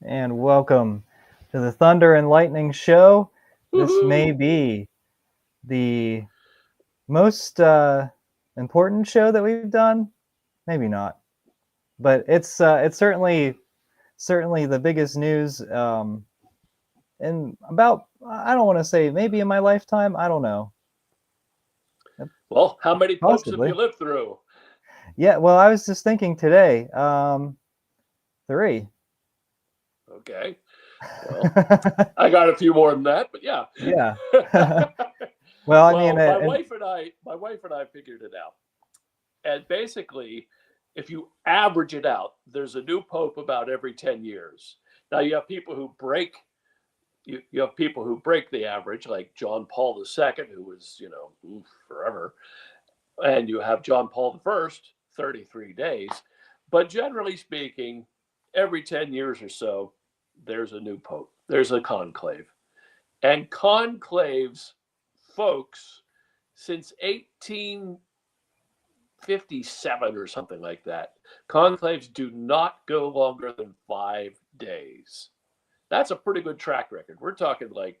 and welcome to the Thunder and Lightning Show. This may Woohoo! be the most important show that we've done. Maybe not, but it's certainly the biggest news in about, I don't want to say maybe in my lifetime. I don't know, Well, how many popes have you possibly. lived through? Yeah. Well, I was just thinking today. Three. Okay. Well, I got a few more than that, but yeah. Yeah. Well, I mean, Well, my and wife and I figured it out. And basically, if you average it out, there's a new pope about every 10 years. Now you have people who break you have people who break the average, like John Paul II, who was, forever. And you have John Paul I, 33 days. But generally speaking, every 10 years or so, there's a new pope, there's a conclave. And conclaves, folks, since 1857 or something like that, conclaves do not go longer than 5 days. That's a pretty good track record. We're talking like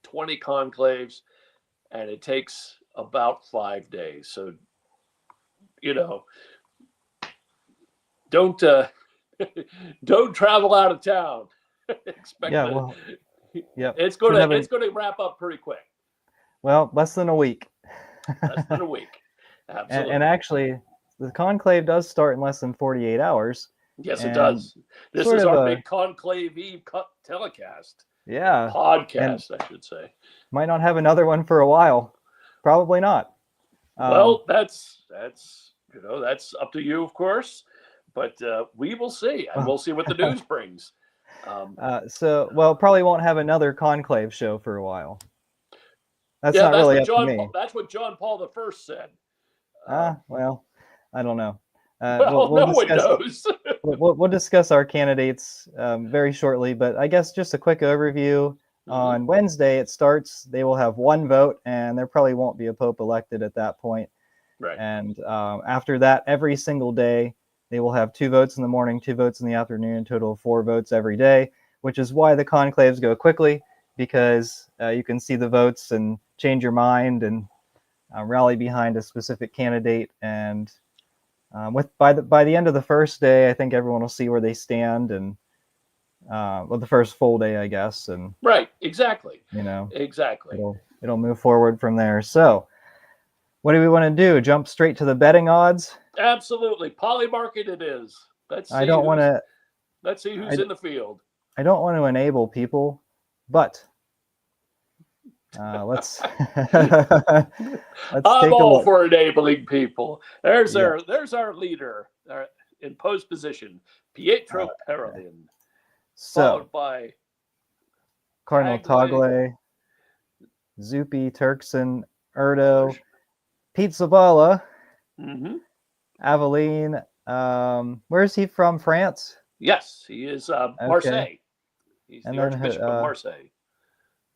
20 conclaves, and it takes about 5 days. So, you know, don't don't travel out of town. Expect yeah, that well, yep. it's Should gonna have a it's gonna wrap up pretty quick. well, less than a week. Less than a week. And Absolutely. actually, the conclave does start in less than 48 hours. Yes, it And does. This sort is of our a, big conclave Eve telecast or yeah, and podcast, I should say. might not have another one for a while. Probably not. Um, Well, that's up to you, of course. But we will see, and well, we'll see what the news brings. Um, well, probably won't have another conclave show for a while. That's yeah, not really up to me. That's what John Paul I said. Ah, well, I don't know. Well, We'll no one discuss knows. we'll discuss our candidates very shortly, but I guess just a quick overview. Hmm. On Wednesday, it starts. They will have one vote, and there probably won't be a pope elected at that point. Right. And after that, every single day, they will have two votes in the morning, two votes in the afternoon, total of four votes every day, which is why the conclaves go quickly, because you can see the votes and change your mind and rally behind a specific candidate. And by the end of the first day, I think everyone will see where they stand, and well, the first full day, I guess, and Right. Exactly. you know, Exactly. it'll move forward from there. So, what do we want to do? Jump straight to the betting odds? Absolutely. Polymarket it is. Let's I see don't want who's to. let's see who's I, in the field. I don't want to enable people, but let's let's I'm take a all look. for enabling people. There's Yeah. our leader in post position, Pietro Uh, Parolin, so followed by Cardinal Tagle, Tagle, Zupi, Turkson, Erdo, Marsh. Pete Zabala, Hmm. Aveline. Where's he from? France. Yes, he is Okay, Marseille. He's and the then Archbishop of Marseille.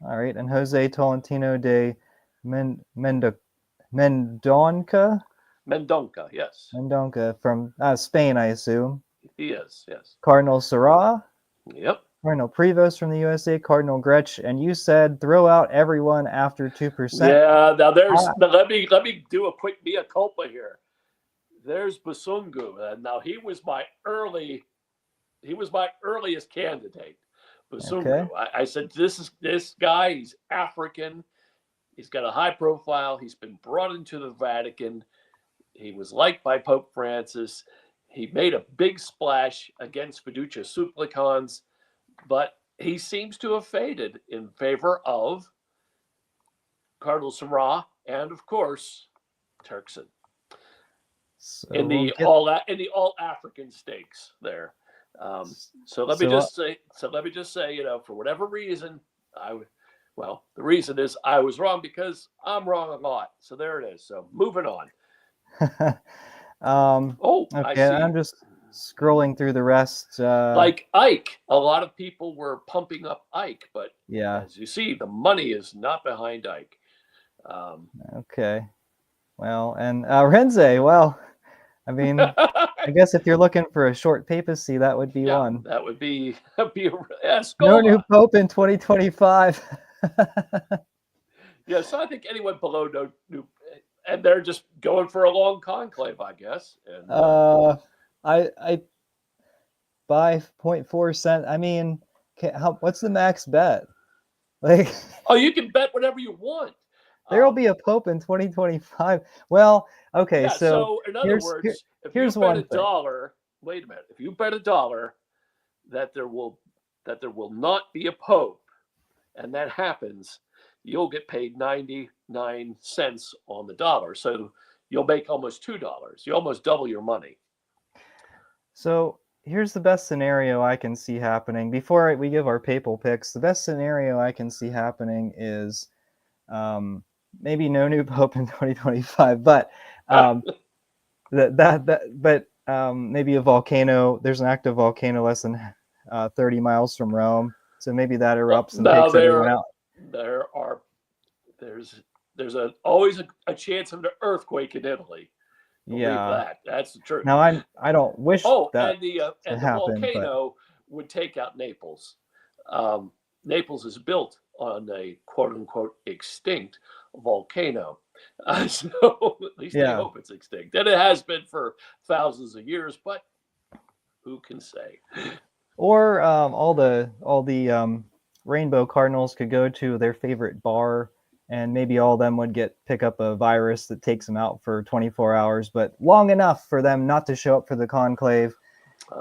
all right, and Jose Tolentino de Mendo Mendonca. Mendonca, yes. Mendonca from Spain, I assume. He is, yes. Cardinal Sarah, Yep. Cardinal Prevost from the USA, Cardinal Gretsch, and you said throw out everyone after 2%. Yeah, Ah, let me do a quick mea culpa here. There's Basungu. Now he was my earliest candidate. okay. Basungu. I said this guy, he's African, he's got a high profile, he's been brought into the Vatican, he was liked by Pope Francis, he made a big splash against Fiducia Supplicans, but he seems to have faded in favor of Cardinal Sarah and, of course, Turkson So we'll get in the all African stakes there. So let me so just say, for whatever reason, the reason is I was wrong because I'm wrong a lot. So there it is. So moving on. um Oh, I okay, I'm see. just scrolling through the rest. Like Ike, a lot of people were pumping up Ike, but Yeah, as you see, the money is not behind Ike. Um, okay. Well, and Renze, well, I mean, I guess if you're looking for a short papacy, that would be Yeah, one. that would be No new Scola. pope in 2025. Yeah, so I think anyone below no new, and they're just going for a long conclave, I guess. And I buy 0.4 cent. I mean, what's the max bet? Like, oh, you can bet whatever you want. there will be a pope in 2025. Well, okay, Yeah. so So in other here, words, if you here's bet a one thing. dollar, wait a minute. If you bet a dollar that there will not be a pope, and that happens, you'll get paid 99 cents on the dollar. So you'll make almost $2. You almost double your money. So here's the best scenario I can see happening. Before we give our papal picks, the best scenario I can see happening is um, maybe no new pope in 2025, but maybe a volcano. There's an active volcano less than 30 miles from Rome, so maybe that erupts and Now takes everyone out. there's always a chance of an earthquake in Italy. Believe Yeah. that. That's the truth. Now I don't wish that and the to happen, but volcano would take out Naples. Naples is built on a quote unquote extinct volcano. So at least they yeah. hope it's extinct. And it has been for thousands of years, but who can say? Or all the rainbow cardinals could go to their favorite bar, and maybe all of them would pick up a virus that takes them out for 24 hours, but long enough for them not to show up for the conclave,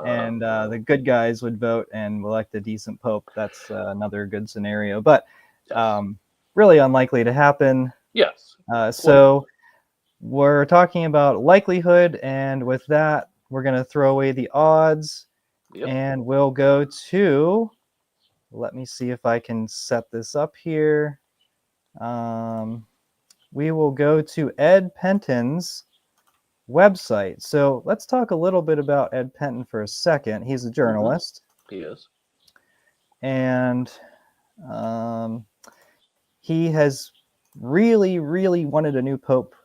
and the good guys would vote and elect a decent pope. That's another good scenario, but really unlikely to happen. Yes. So we're talking about likelihood, and with that, we're going to throw away the odds. Yep. And we'll go to, let me see if I can set this up here. We will go to Ed Penton's website. So let's talk a little bit about Ed Penton for a second. He's a journalist. He is. And he has really, really wanted a new pope.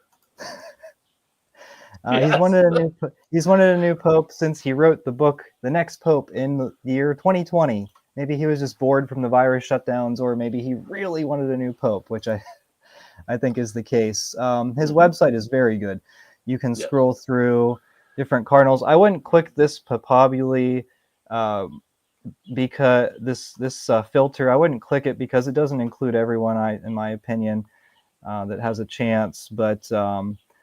Yes. He's wanted a new pope since he wrote the book The Next Pope in the year 2020. Maybe he was just bored from the virus shutdowns, or maybe he really wanted a new pope, which I think is the case. His website is very good. You can scroll through different cardinals. I wouldn't click this Papabuli because this filter. I wouldn't click it because it doesn't include everyone. In my opinion, that has a chance, but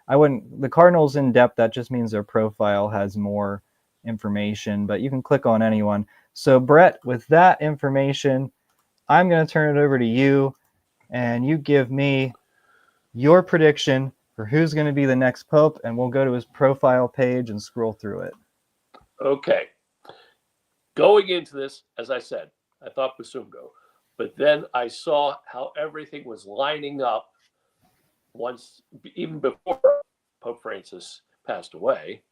I wouldn't. The Cardinals in depth, that just means their profile has more information, but you can click on anyone. So Brett, with that information, I'm going to turn it over to you, and you give me your prediction for who's going to be the next pope, and we'll go to his profile page and scroll through it. Okay. Going into this, as I said, I thought Basungo, but then I saw how everything was lining up even before Pope Francis passed away,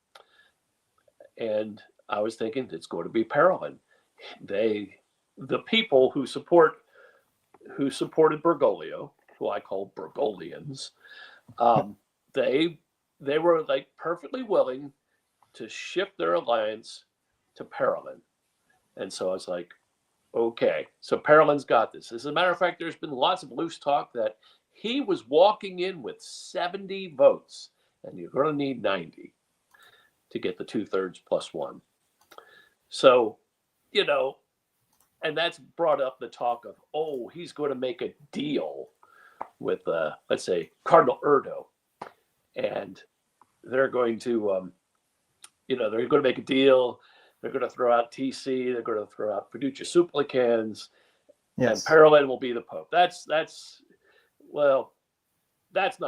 and I was thinking it's going to be Parolin. The people who supported Bergoglio, who I call Bergoglians, they were like perfectly willing to shift their alliance to Parolin, and so I was like, okay, so Parolin's got this. As a matter of fact, there's been lots of loose talk that he was walking in with 70 votes, and you're going to need 90 to get the 2/3 plus one. So, and that's brought up the talk of, oh, he's going to make a deal with, let's say, Cardinal Erdo, and they're going to, they're going to make a deal. They're going to throw out TC. They're going to throw out Fiducia Supplicans, and Parolin will be the Pope. That's not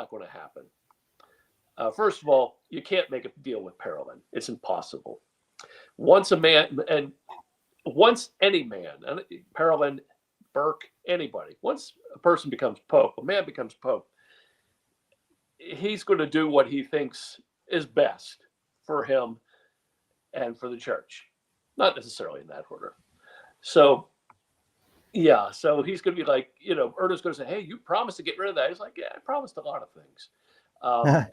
going to happen. First of all, you can't make a deal with Parolin. It's impossible. Once any man, Parolin, Burke, anybody, once a person becomes Pope, a man becomes Pope, he's going to do what he thinks is best for him and for the church. Not necessarily in that order. So, yeah, so he's going to be like, Erdo's going to say, hey, you promised to get rid of that. He's like, yeah, I promised a lot of things.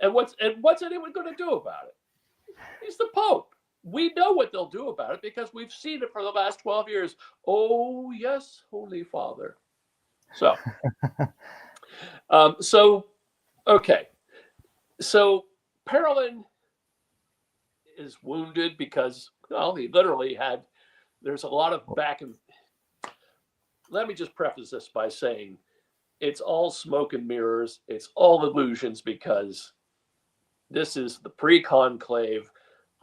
And what's anyone going to do about it? He's the Pope. We know what they'll do about it because we've seen it for the last 12 years. Oh, yes, Holy Father. So, so okay. So Parolin is wounded because, well, he literally had, there's a lot of back and, let me just preface this by saying it's all smoke and mirrors. It's all illusions because this is the pre-conclave.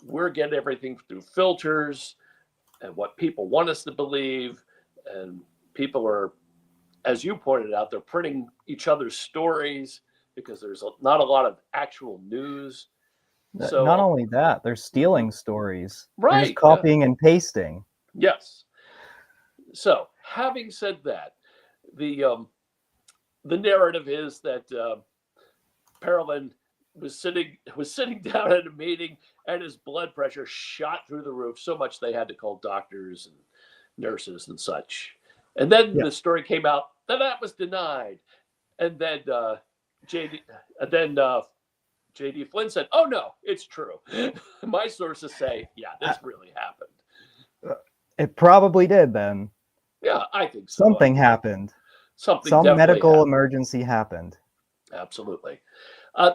We're getting everything through filters and what people want us to believe. And people are, as you pointed out, they're printing each other's stories because there's not a lot of actual news. So Not only that, they're stealing stories. They're just right, copying and pasting. yes. So having said that, the narrative is that Parolin was sitting down at a meeting and his blood pressure shot through the roof so much they had to call doctors and nurses and such. And then the story came out that was denied. And then J.D. Flynn said, "Oh no, it's true." My sources say, "Yeah, this really happened." It probably did then. Yeah, I think so. Something happened. Some medical happened. emergency happened. Absolutely.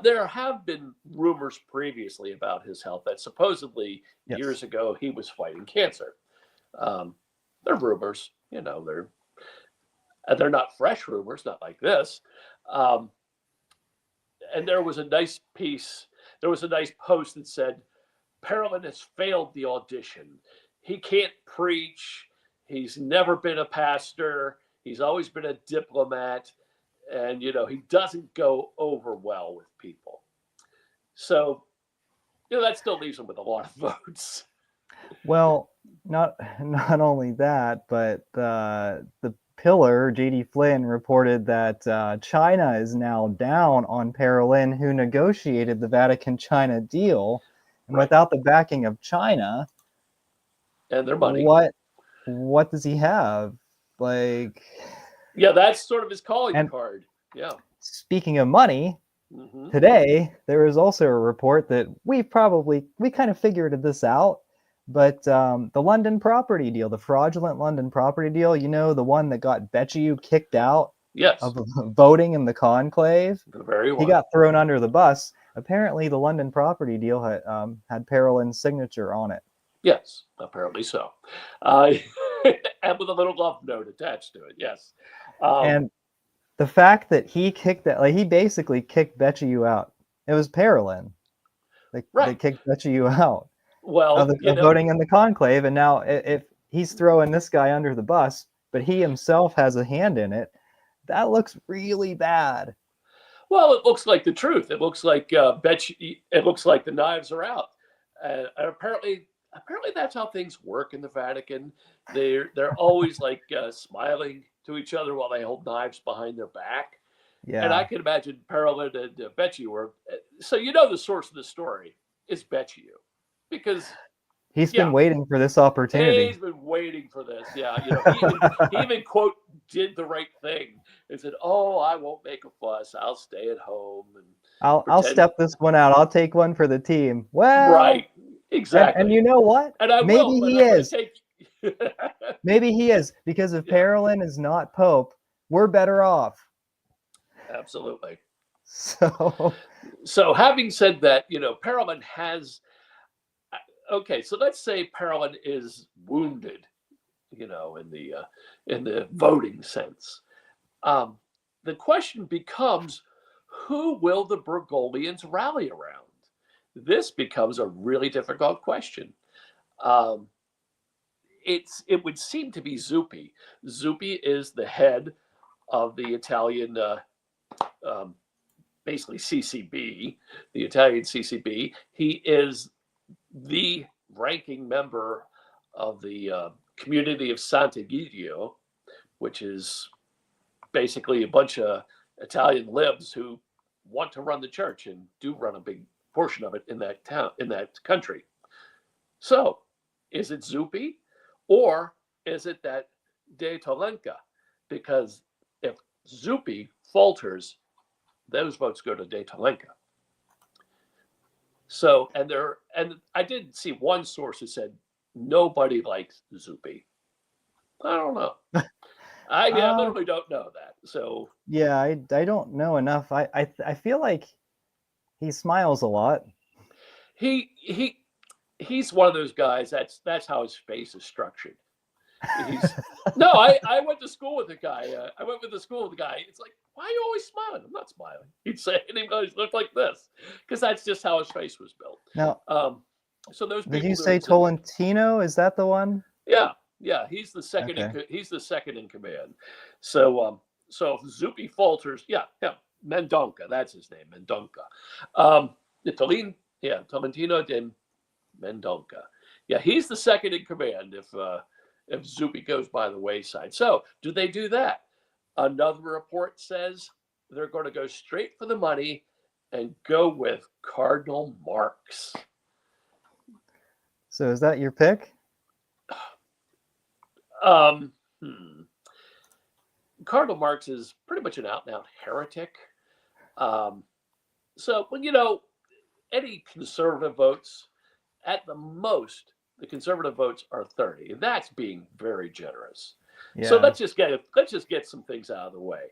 There have been rumors previously about his health that supposedly years ago he was fighting cancer. They're rumors, they're not fresh rumors, not like this. And there was a nice piece, there was a nice post that said, Parolin has failed the audition. He can't preach. He's never been a pastor. He's always been a diplomat. And, he doesn't go over well with people. So, that still leaves him with a lot of votes. Well, not only that, but the Pillar, J.D. Flynn, reported that China is now down on Parolin, who negotiated the Vatican-China deal. And without the backing of China and their money, what does he have? That's sort of his calling card. Yeah. Speaking of money, today there was also a report that we kind of figured this out, but the London property deal, the fraudulent London property deal, the one that got Becciu kicked out of voting in the conclave, he got thrown under the bus. Apparently, the London property deal had Parolin's signature on it. Yes, apparently so. And with a little love note attached to it, yes. And the fact that he he basically kicked Becciu out. It was Parolin. They kicked Becciu out of voting in the conclave. And now if he's throwing this guy under the bus, but he himself has a hand in it, that looks really bad. Well, it looks like the truth. It looks like it looks like the knives are out. And apparently that's how things work in the Vatican. They're always smiling to each other while they hold knives behind their back. Yeah. And I can imagine Parolin and Becciu were. So the source of the story is Becciu, because he's been waiting for this opportunity. He's been waiting for this. Yeah, he even quote did the right thing and said, "Oh, I won't make a fuss. I'll stay at home and I'll step this one out. I'll take one for the team." Well, right, exactly. And you know what? And Maybe he is. Maybe he is, because if Parolin is not Pope, we're better off. Absolutely. So having said that, Parolin has. Okay, so let's say Parolin is wounded, in the voting sense. The question becomes, who will the Bergoglians rally around? This becomes a really difficult question. It would seem to be Zuppi. Zuppi is the head of the Italian, basically CCB, the Italian CCB. He is the ranking member of the community of Sant'Egidio, which is basically a bunch of Italian libs who want to run the church and do run a big portion of it in that town, in that country. So, is it Zuppi, or is it that De Tolenka? Because if Zuppi falters, those votes go to De Tolenka. So, and I did see one source that said nobody likes Zuppi. I don't know. I mean, I literally don't know that. So Yeah, I don't know enough. I feel like he smiles a lot. he's one of those guys. That's how his face is structured. He's no. I went to school with a guy. I went to school with a guy. It's like, why are you always smiling? I'm not smiling. He'd say, and he always looked like this because that's just how his face was built. Now, So those did people. you say Tolentino? Is that the one? Yeah, yeah. He's the second. Okay. He's the second in command. So if Zuppi falters, yeah, Mendonca. That's his name, Mendonca. Tolentino de Mendonca. Yeah, he's the second in command if Zuppi goes by the wayside. So do they do that? Another report says they're going to go straight for the money and go with Cardinal Marx. So is that your pick? Cardinal Marx is pretty much an out-and-out heretic. So, any conservative votes, at the most, the conservative votes are 30. That's being very generous. Yeah. So let's just get some things out of the way.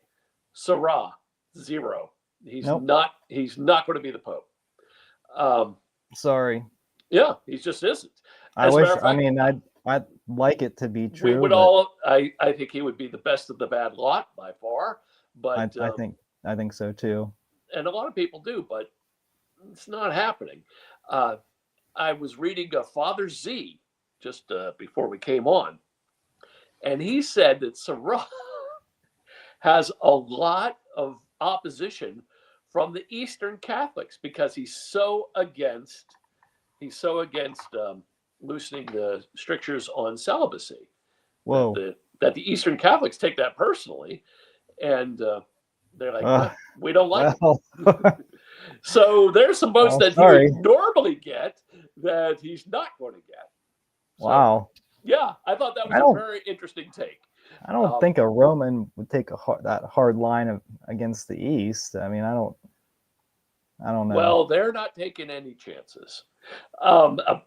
Seurat, 0. He's not going to be the Pope. Sorry. Yeah, he just isn't. I'd like it to be true. We would all. I think he would be the best of the bad lot by far. But I think so too. And a lot of people do, but it's not happening. I was reading Father Z just before we came on, and he said that Seurat has a lot of opposition from the Eastern Catholics because he's so against loosening the strictures on celibacy. Whoa. That the Eastern Catholics take that personally, and they're like, well, we don't like it. So there's some votes that he would normally get that he's not going to get. So, wow. Yeah, I thought that was a very interesting take. I don't think a Roman would take that hard line against the East. I mean, I don't know. Well, they're not taking any chances.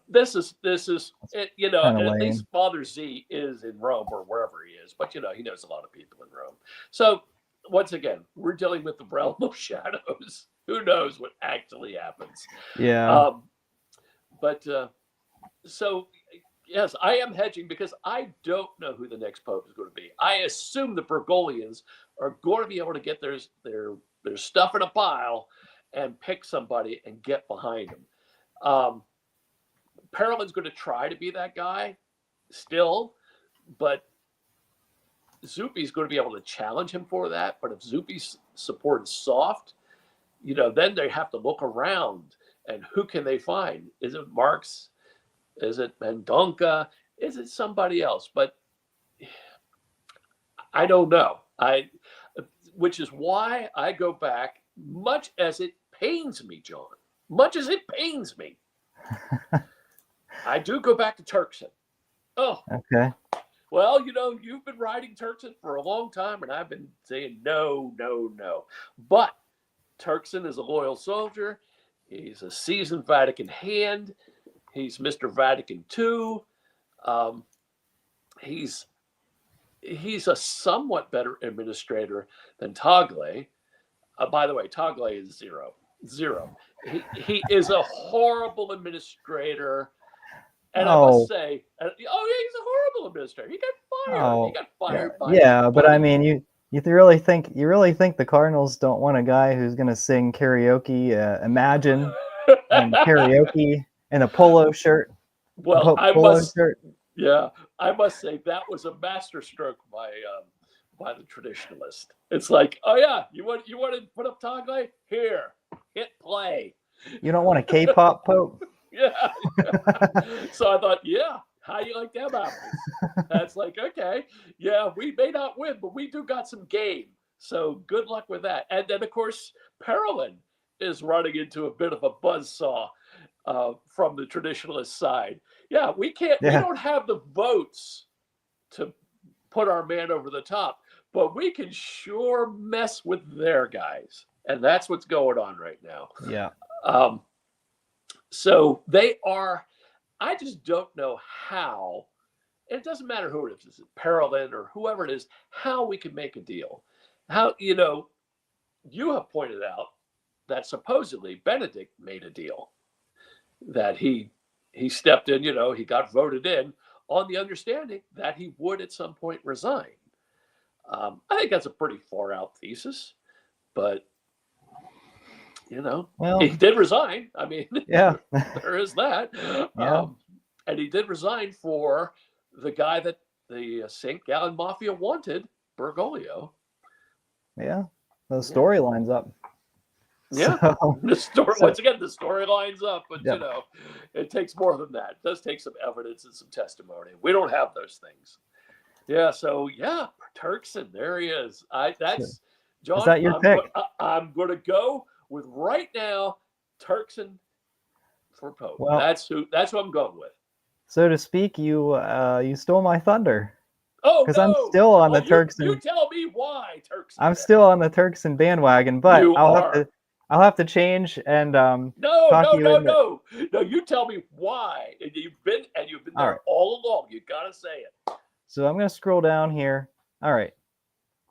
This is at least Father Z is in Rome or wherever he is, but he knows a lot of people in Rome. So once again, we're dealing with the realm of shadows. Who knows what actually happens? Yeah. So yes, I am hedging because I don't know who the next pope is going to be. I assume the Bergoglians are going to be able to get their stuff in a pile and pick somebody and get behind him. Parolин's going to try to be that guy still, but Zuppi's going to be able to challenge him for that. But if Zuppi's support is soft, then they have to look around and who can they find? Is it Marx? Is it Mendonca? Is it somebody else? But I don't know. Which is why I go back, much as it pains me, John, much as it pains me. I do go back to Turkson. Oh, okay. Well, you've been riding Turkson for a long time, and I've been saying no. But Turkson is a loyal soldier. He's a seasoned Vatican hand. He's Mr. Vatican II. He's a somewhat better administrator than Tagle. By the way, Tagle is 0. He is a horrible administrator. And I must say, he's a horrible administrator. He got fired. He got fired. Yeah, but I mean, you really think the Cardinals don't want a guy who's going to sing karaoke, Imagine, and karaoke in a polo shirt? Well, I must say that was a masterstroke by the traditionalist. It's like, oh yeah, you want to put up Tagle? Here, hit play. You don't want a K-pop pope? Yeah. So I thought, yeah, how you like them apples? That's like, okay, yeah, we may not win, but we do got some game. So good luck with that. And then, of course, Parolin is running into a bit of a buzzsaw from the traditionalist side. Yeah, we don't have the votes to put our man over the top, but we can sure mess with their guys. And that's what's going on right now. Yeah. So they are, I just don't know how, and it doesn't matter who it is Parolin or whoever it is, how we can make a deal. How, you have pointed out that supposedly Benedict made a deal, that he stepped in, he got voted in on the understanding that he would at some point resign. I think that's a pretty far out thesis, but Well, he did resign. I mean, yeah, there is that. yeah, And he did resign for the guy that the St. Gallen Mafia wanted, Bergoglio. yeah. The story lines up. Yeah. So, The story, once again, the story lines up, but yep. it takes more than that. It does take some evidence and some testimony. We don't have those things. Yeah. So yeah, Turkson, there he is. That's John. Is that your pick? I'm going to go with right now, Turkson for Pope. Well, That's who I'm going with. so to speak, you stole my thunder. Oh, Because no. I'm still on the Turkson. You tell me why, Turkson. I'm still on the Turkson bandwagon, but I'll have to change and No. You tell me why. And you've been there all along. You gotta say it. So I'm gonna scroll down here. All right.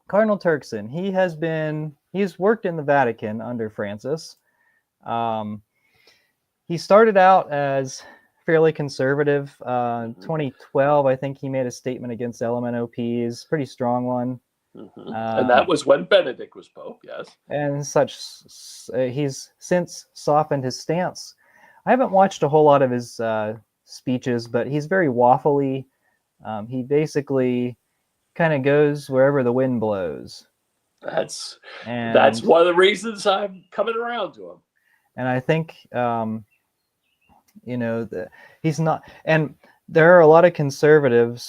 Cardinal Turkson. He's worked in the Vatican under Francis. He started out as fairly conservative. 2012, I think he made a statement against LMNOPs, pretty strong one. And that was when Benedict was Pope, yes. And such. He's since softened his stance. I haven't watched a whole lot of his speeches, but he's very waffly. He basically kind of goes wherever the wind blows. That's one of the reasons I'm coming around to him. And I think he's not. And there are a lot of conservative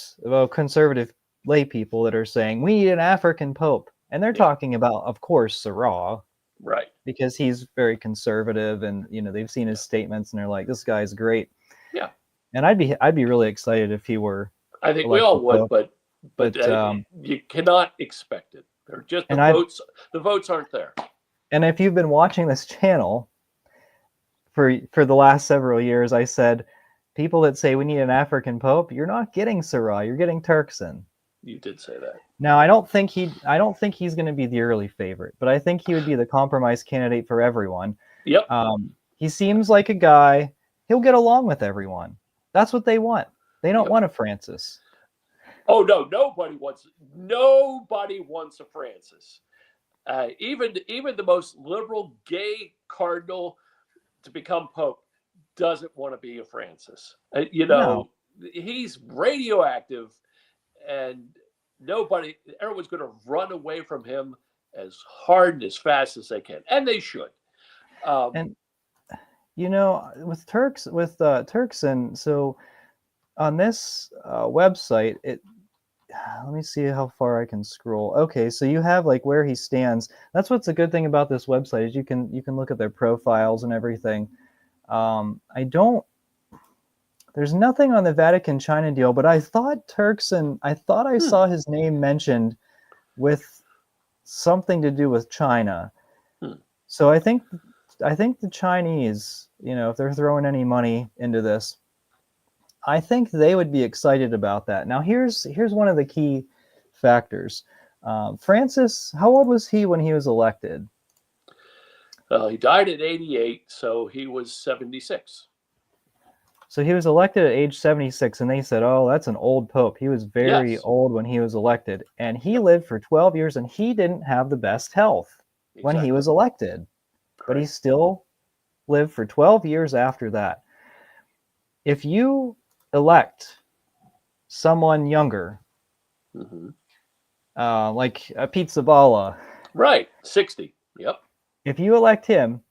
lay people that are saying we need an African pope, and they're talking about, of course, Sirah, right? Because he's very conservative, and they've seen his statements, and they're like, this guy's great. Yeah. And I'd be really excited if he were. I think we all would, but you cannot expect it. They're just the votes aren't there. And if you've been watching this channel for the last several years, I said, people that say we need an African pope, you're not getting Sirah, you're getting Turkson. You did say that. Now, I don't think he's going to be the early favorite, but I think he would be the compromise candidate for everyone. Yep. He seems like a guy, he'll get along with everyone. That's what they want. They don't want a Francis. Oh, no, nobody wants a Francis. Even the most liberal gay cardinal to become pope doesn't want to be a Francis. No. He's radioactive, and everyone's going to run away from him as hard and as fast as they can, and they should. And with Turkson, so on this website, let me see how far I can scroll. Okay, so you have like where he stands. That's what's a good thing about this website is you can look at their profiles and everything. There's nothing on the Vatican-China deal, but I thought Turkson, I saw his name mentioned with something to do with China. So I think the Chinese, if they're throwing any money into this, I think they would be excited about that. Now, here's one of the key factors. Francis, how old was he when he was elected? He died at 88, so he was 76. So he was elected at age 76, and they said, oh, that's an old pope. He was very old when he was elected. And he lived for 12 years, and he didn't have the best health when he was elected. Correct. But he still lived for 12 years after that. If you elect someone younger, like a Pizzaballa. Right, 60, yep. If you elect him,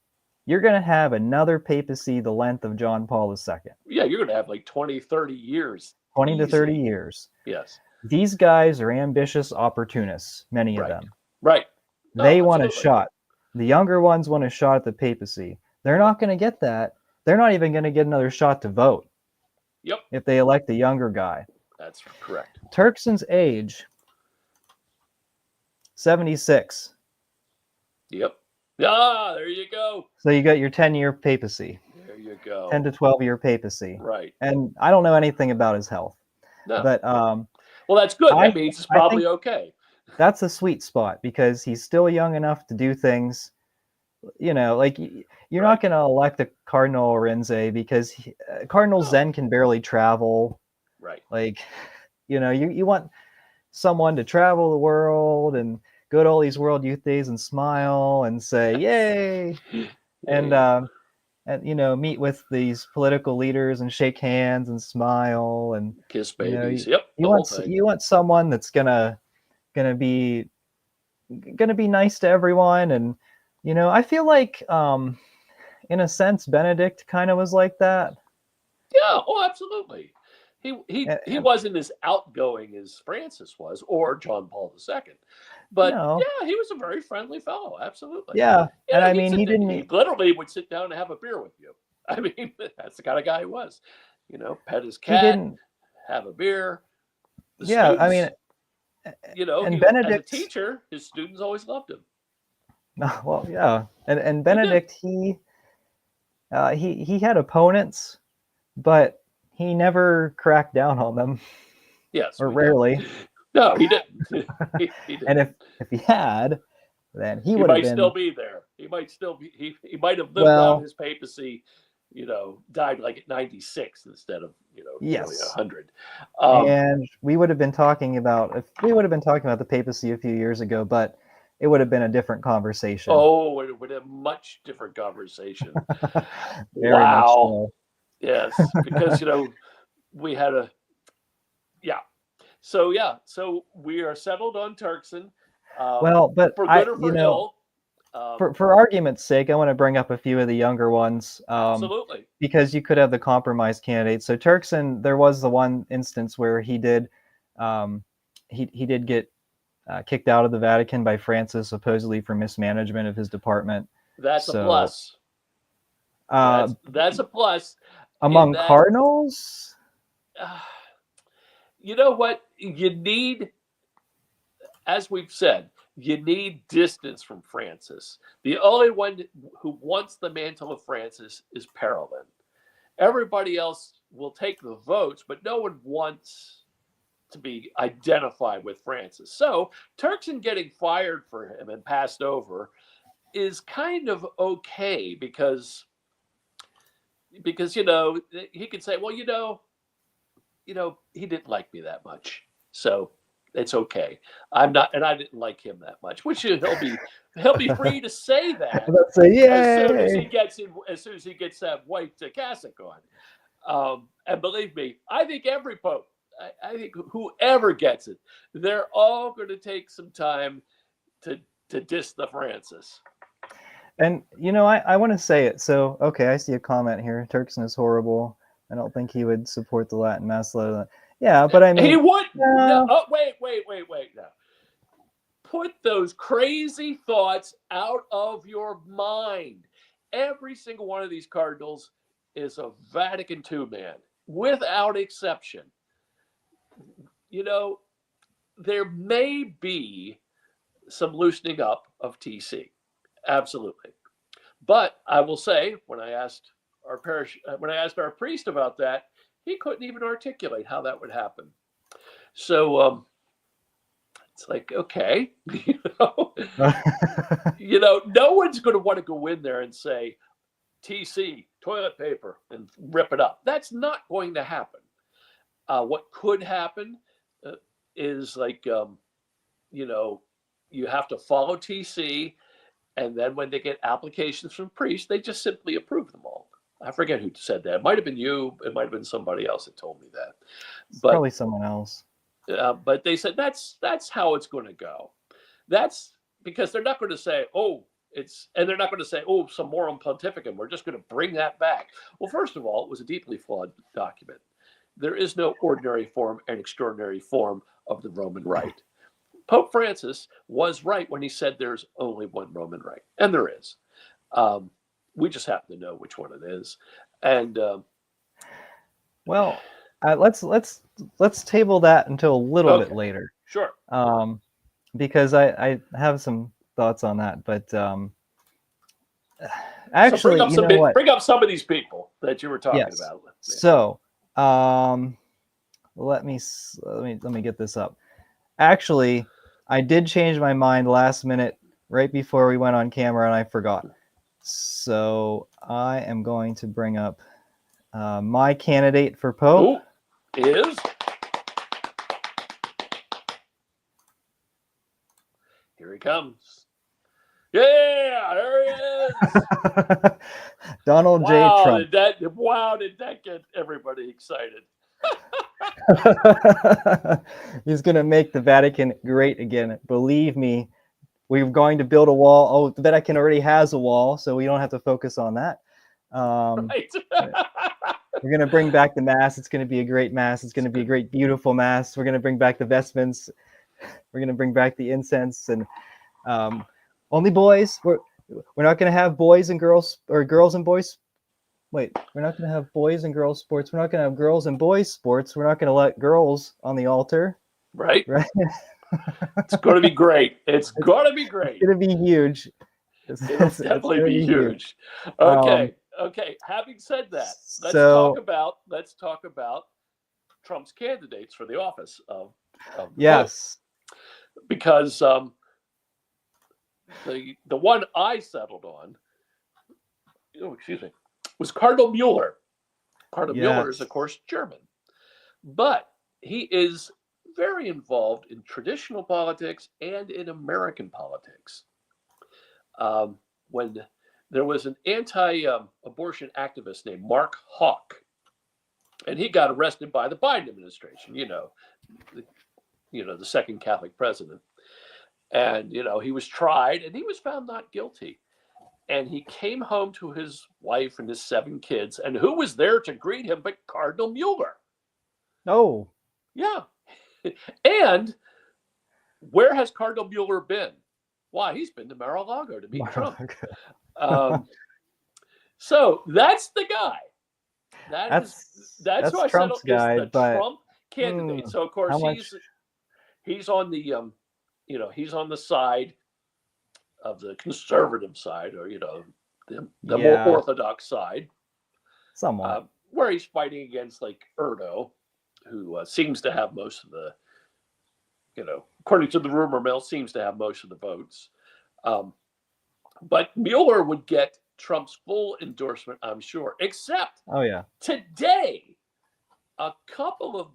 you're going to have another papacy the length of John Paul II. Yeah, you're going to have like 20, 30 years. 20 to 30 years. Yes. These guys are ambitious opportunists, many of them. Right. They want a shot. The younger ones want a shot at the papacy. They're not going to get that. They're not even going to get another shot to vote. Yep. If they elect the younger guy. That's correct. Turkson's age, 76. Yep. Ah, there you go. So you got your 10-year papacy. There you you go. 10 to 12-year papacy. Right. And I don't know anything about his health. No. But well, that's good. That means it's probably okay. That's a sweet spot because he's still young enough to do things. Like you're not going to elect a Cardinal Orense because Cardinal Zen can barely travel. Right. Like, you want someone to travel the world and go to all these World Youth Days and smile and say, yay. And meet with these political leaders and shake hands and smile and kiss babies. You want someone that's gonna be nice to everyone. And I feel like in a sense Benedict kind of was like that. Yeah, absolutely. He wasn't as outgoing as Francis was or John Paul II, but yeah, he was a very friendly fellow. Absolutely. Yeah, and I mean he literally would sit down and have a beer with you. I mean, that's the kind of guy he was. Pet his cat, have a beer. I mean, and Benedict, as a teacher, his students always loved him. Well, yeah, and Benedict he had opponents, but he never cracked down on them. Yes, or rarely. No, he didn't. he didn't. And if he had, then he would might still be there. He might still be. He might have lived on his papacy. Died like at 96 instead of yes. 100. And we would have been talking about the papacy a few years ago, but it would have been a different conversation. Oh, it would have been a much different conversation. Very much so. Yes, because we had so we are settled on Turkson. But for good or for ill. For argument's sake, I want to bring up a few of the younger ones. Absolutely. Because you could have the compromise candidates. So Turkson, there was the one instance where he did get kicked out of the Vatican by Francis, supposedly for mismanagement of his department. That's a plus. That's a plus. Among cardinals? You know what? You need, as we've said, you need distance from Francis. The only one who wants the mantle of Francis is Parolin. Everybody else will take the votes, but no one wants to be identified with Francis. So Turkson getting fired for him and passed over is kind of okay because he could say, well, he didn't like me that much, so it's okay. I'm not, and I didn't like him that much. Which he'll be free to say that. Let's say, yay. As soon as he gets that white cassock on. And believe me, I think every pope, I think whoever gets it, they're all going to take some time to diss the Francis. And I want to say it. So okay, I see a comment here. Turkson is horrible. I don't think he would support the Latin Mass. Yeah, but I mean, he would. No, wait. Now, put those crazy thoughts out of your mind. Every single one of these cardinals is a Vatican II man, without exception. There may be some loosening up of TC, absolutely. But I will say, when I asked our priest about that, he couldn't even articulate how that would happen. So it's like, okay, no one's going to want to go in there and say, TC, toilet paper, and rip it up. That's not going to happen. What could happen is like, you have to follow TC, and then when they get applications from priests, they just simply approve them all. I forget who said that. It might have been you. It might have been somebody else that told me that. Probably someone else. But they said that's how it's going to go. That's because they're not going to say, and they're not going to say, some moral pontificate. We're just going to bring that back. Well, first of all, it was a deeply flawed document. There is no ordinary form and extraordinary form of the Roman Rite. Pope Francis was right when he said there's only one Roman Rite, and there is. We just happen to know which one it is, and let's table that until a little bit later. Sure. Because I have some thoughts on that, but So bring Actually, up you know what? bring up some of these people that you were talking Yes. about. So, let me get this up. Actually, I did change my mind last minute, right before we went on camera, and I forgot. So I am going to bring up my candidate for Pope. Who is? Here he comes. Yeah, there he is. Donald J. Trump. Did that get everybody excited? He's going to make the Vatican great again. Believe me, we're going to build a wall. Oh, the Vatican already has a wall, so we don't have to focus on that. Right. We're going to bring back the Mass. It's going to be a great Mass. It's going to be a great, beautiful Mass. We're going to bring back the vestments. We're going to bring back the incense. And only boys. We're not going to have boys and girls, or girls and boys. Wait, we're not going to have boys and girls sports. We're not going to have girls and boys sports. We're not going to let girls on the altar. Right. Right. It's going to be great. It's going to be great. It's going to be huge. It'll definitely be huge. Okay. Okay. Having said that, let's talk about Trump's candidates for the office of yes, Pope. Because the one I settled on, was Cardinal Mueller. Cardinal Mueller is, of course, German, but he is very involved in traditional politics and in American politics. When there was an anti-abortion activist named Mark Hawk, and he got arrested by the Biden administration, the second Catholic president. And, he was tried and he was found not guilty. And he came home to his wife and his 7 kids. And who was there to greet him but Cardinal Mueller? Oh. Yeah. And where has Cardinal Mueller been? Why, he's been to Mar-a-Lago to meet Trump. So that's the guy. That's who I Trump's said guy, is the but, Trump candidate. So of course he's on the he's on the side of the conservative side, or the more orthodox side, somewhat, where he's fighting against like Erdo, who seems to have most of the, according to the rumor mill, seems to have most of the votes. But Mueller would get Trump's full endorsement, I'm sure, except today, a couple of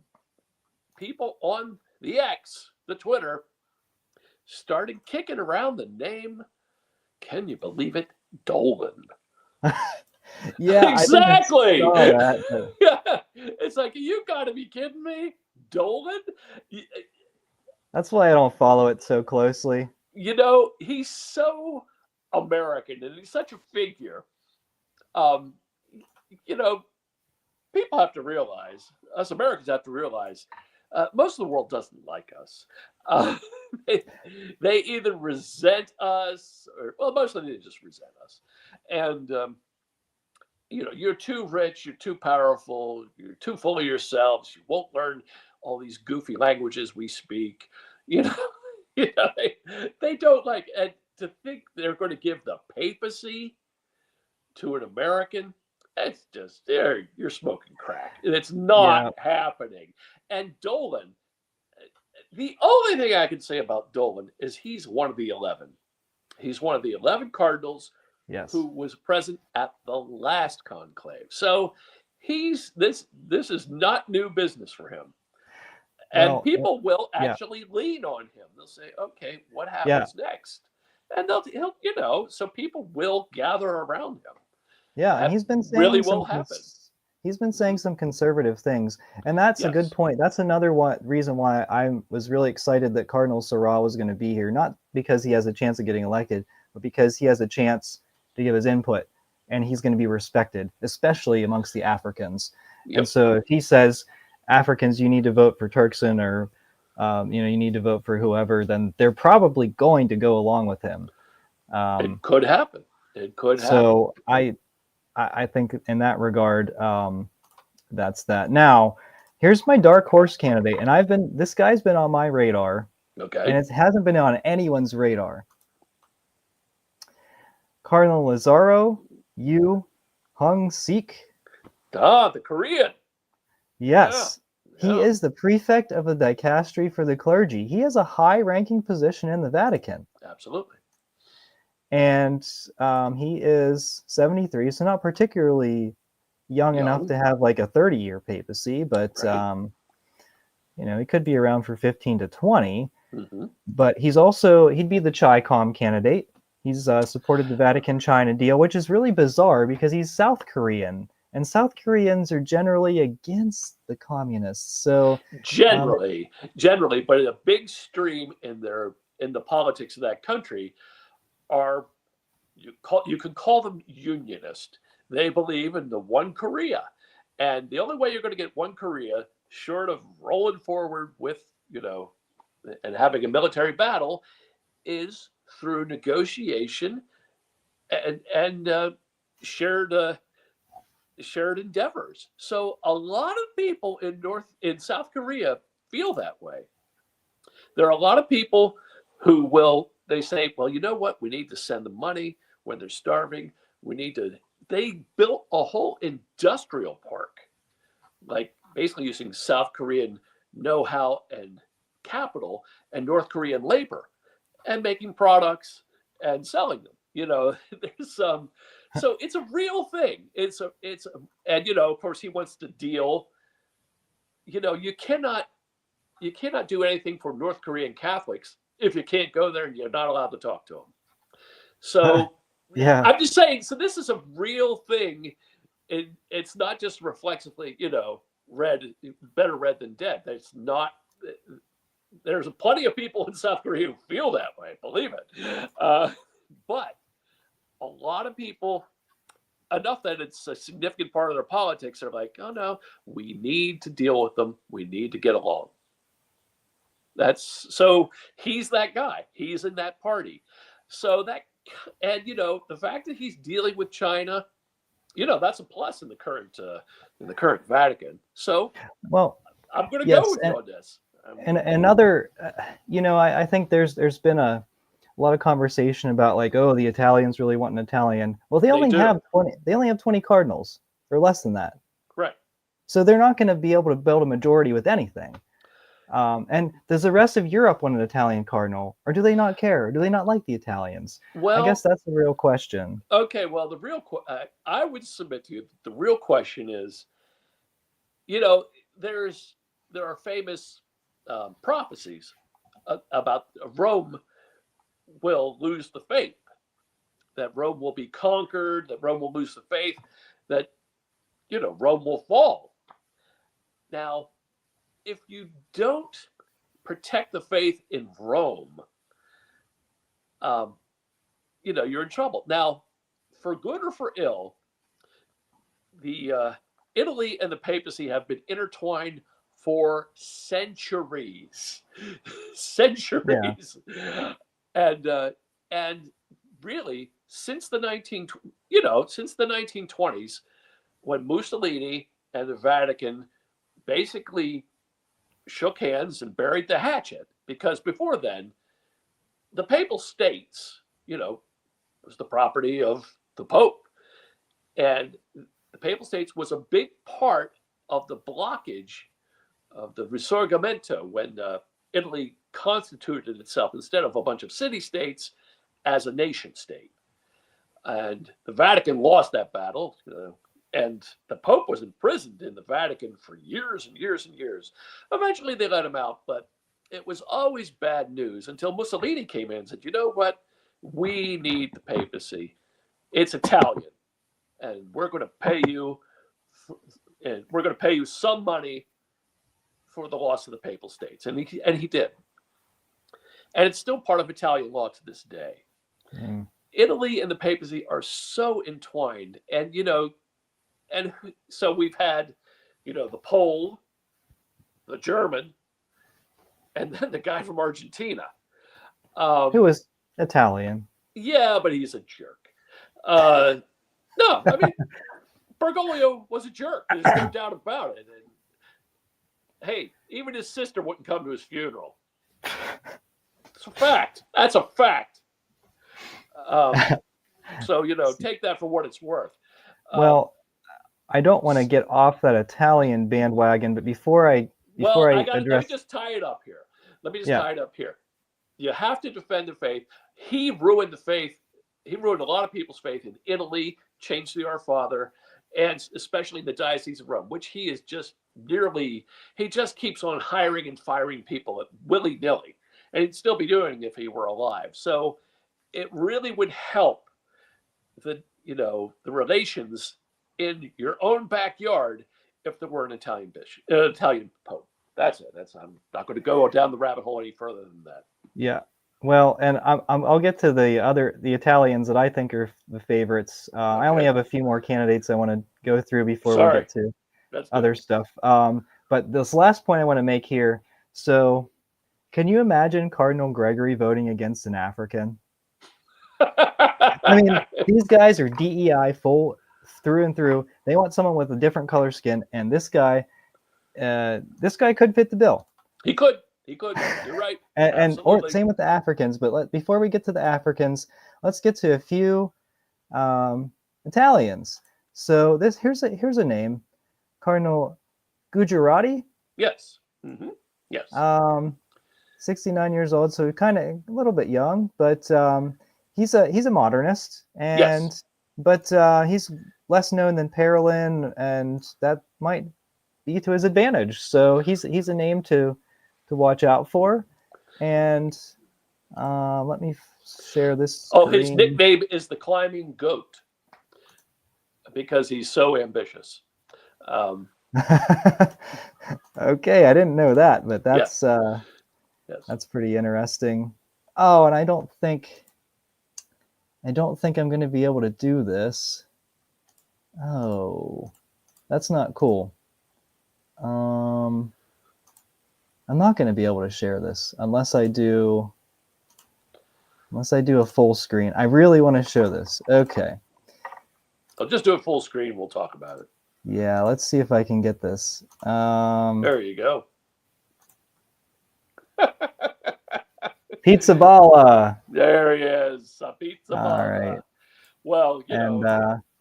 people on the X, the Twitter, started kicking around the name, can you believe it, Dolan. Yeah, exactly. I saw that. Yeah, it's like, you got to be kidding me, Dolan. That's why I don't follow it so closely. He's so American and he's such a figure. People have to realize, us Americans have to realize, most of the world doesn't like us. They either resent us, or mostly they just resent us. And you're too rich, you're too powerful, you're too full of yourselves. You won't learn all these goofy languages we speak. They don't like. And to think they're going to give the papacy to an American, it's just you're smoking crack. It's not happening. And Dolan, the only thing I can say about Dolan is he's one of the 11. He's one of the 11 cardinals who was present at the last conclave. So this is not new business for him. And people will actually lean on him. They'll say, okay, what happens next? And he'll so people will gather around him. Yeah, and he's been saying he's been saying some conservative things, and that's a good point. That's another reason why I was really excited that Cardinal Sarah was going to be here, not because he has a chance of getting elected, but because he has a chance to give his input, and he's going to be respected, especially amongst the Africans. And so if he says, Africans, you need to vote for Turkson, or you need to vote for whoever, then they're probably going to go along with him. It could happen. So I think in that regard, that's that. Now, here's my dark horse candidate, and this guy's been on my radar, and it hasn't been on anyone's radar. Cardinal Lazzaro Yu Hung Sik. The Korean. Yes. He Yeah. is the prefect of the dicastery for the clergy. He has a high-ranking position in the Vatican. Absolutely. And he is 73, so not particularly young enough to have like a 30-year papacy, but Right. he could be around for 15 to 20. Mm-hmm. But he'd be the Chi-Com candidate. He's supported the Vatican-China deal, which is really bizarre because he's South Korean, and South Koreans are generally against the communists. So Generally, but a big stream in the politics of that country are you can call them unionist. They believe in the one Korea, and the only way you're going to get one Korea, short of rolling forward with and having a military battle, is through negotiation and shared shared endeavors. So a lot of people in South Korea feel that way. There are a lot of people who they say, well, you know what? We need to send them money when they're starving. They built a whole industrial park, like basically using South Korean know-how and capital and North Korean labor and making products and selling them. There's so it's a real thing. And of course he wants to deal. You cannot do anything for North Korean Catholics if you can't go there and you're not allowed to talk to them. So yeah, I'm just saying. So this is a real thing. It's not just reflexively, better read than dead. There's not. There's plenty of people in South Korea who feel that way. Believe it. But a lot of people, enough that it's a significant part of their politics, are like, oh no, we need to deal with them. We need to get along. So he's that guy. He's in that party. So and the fact that he's dealing with China, that's a plus in the current Vatican. So well, I'm going to yes, go with you on this. and another, I think there's been a lot of conversation about like, oh, the Italians really want an Italian. Well, they only have 20. They only have 20 cardinals, or less than that. Right. So they're not going to be able to build a majority with anything. And does the rest of Europe want an Italian cardinal, or do they not care? Or do they not like the Italians? Well, I guess that's the real question. Okay, well, I would submit to you that the real question is, there are famous prophecies about Rome will lose the faith, that Rome will be conquered, that Rome will lose the faith, that Rome will fall. Now, if you don't protect the faith in Rome, you're in trouble. Now, for good or for ill, the Italy and the papacy have been intertwined for centuries, centuries, yeah. And really since the 1920s, when Mussolini and the Vatican basically shook hands and buried the hatchet, because before then, the Papal States, was the property of the Pope. And the Papal States was a big part of the blockage of the Risorgimento when Italy constituted itself instead of a bunch of city-states as a nation-state. And the Vatican lost that battle, and the Pope was imprisoned in the Vatican for years and years and years. Eventually they let him out, but it was always bad news until Mussolini came in and said, you know what? We need the papacy. It's Italian, and we're going to pay you, some money for the loss of the Papal States, and he did, and it's still part of Italian law to this day. Mm. Italy and the papacy are so entwined, and and so we've had, the Pole, the German, and then the guy from Argentina, who was Italian. Yeah, but he's a jerk. No, I mean, Bergoglio was a jerk. There's no doubt about it. And, hey, even his sister wouldn't come to his funeral. It's a fact. That's a fact. So take that for what it's worth. Well, I don't want to get off that Italian bandwagon, but before I Well, let me address, just tie it up here. Let me just yeah, tie it up here. You have to defend the faith. He ruined the faith. He ruined a lot of people's faith in Italy, changed the Our Father, and especially in the Diocese of Rome, which he just keeps on hiring and firing people willy-nilly. And he'd still be doing it if he were alive. So it really would help the relations in your own backyard if there were an Italian bishop, Italian pope. That's it. I'm not going to go down the rabbit hole any further than that. yeah. Well, and I'll get to the Italians that I think are the favorites. I only have a few more candidates I want to go through before we get to other stuff. But this last point I want to make here. So, can you imagine Cardinal Gregory voting against an African? I mean, these guys are DEI full through and through. They want someone with a different color skin, and this guy could fit the bill. He could. You're right. or same with the Africans. But before we get to the Africans, let's get to a few Italians. So here's a name, Cardinal Gujarati. Yes. Mm-hmm. Yes. 69 years old, so kind of a little bit young, but he's a modernist, and but he's less known than Parolin, and that might be to his advantage. So he's a name to watch out for. And let me share this screen. His nickname is the Climbing Goat because he's so ambitious. Okay, I didn't know that, but that's that's pretty interesting. Oh, and I don't think I'm going to be able to do this. Oh, that's not cool. I'm not going to be able to share this unless I do a full screen. I really want to show this. Okay. I'll just do it full screen. We'll talk about it. Yeah, let's see if I can get this. There you go. Pizza Balla. There he is. Pizza Balla. All right. Well,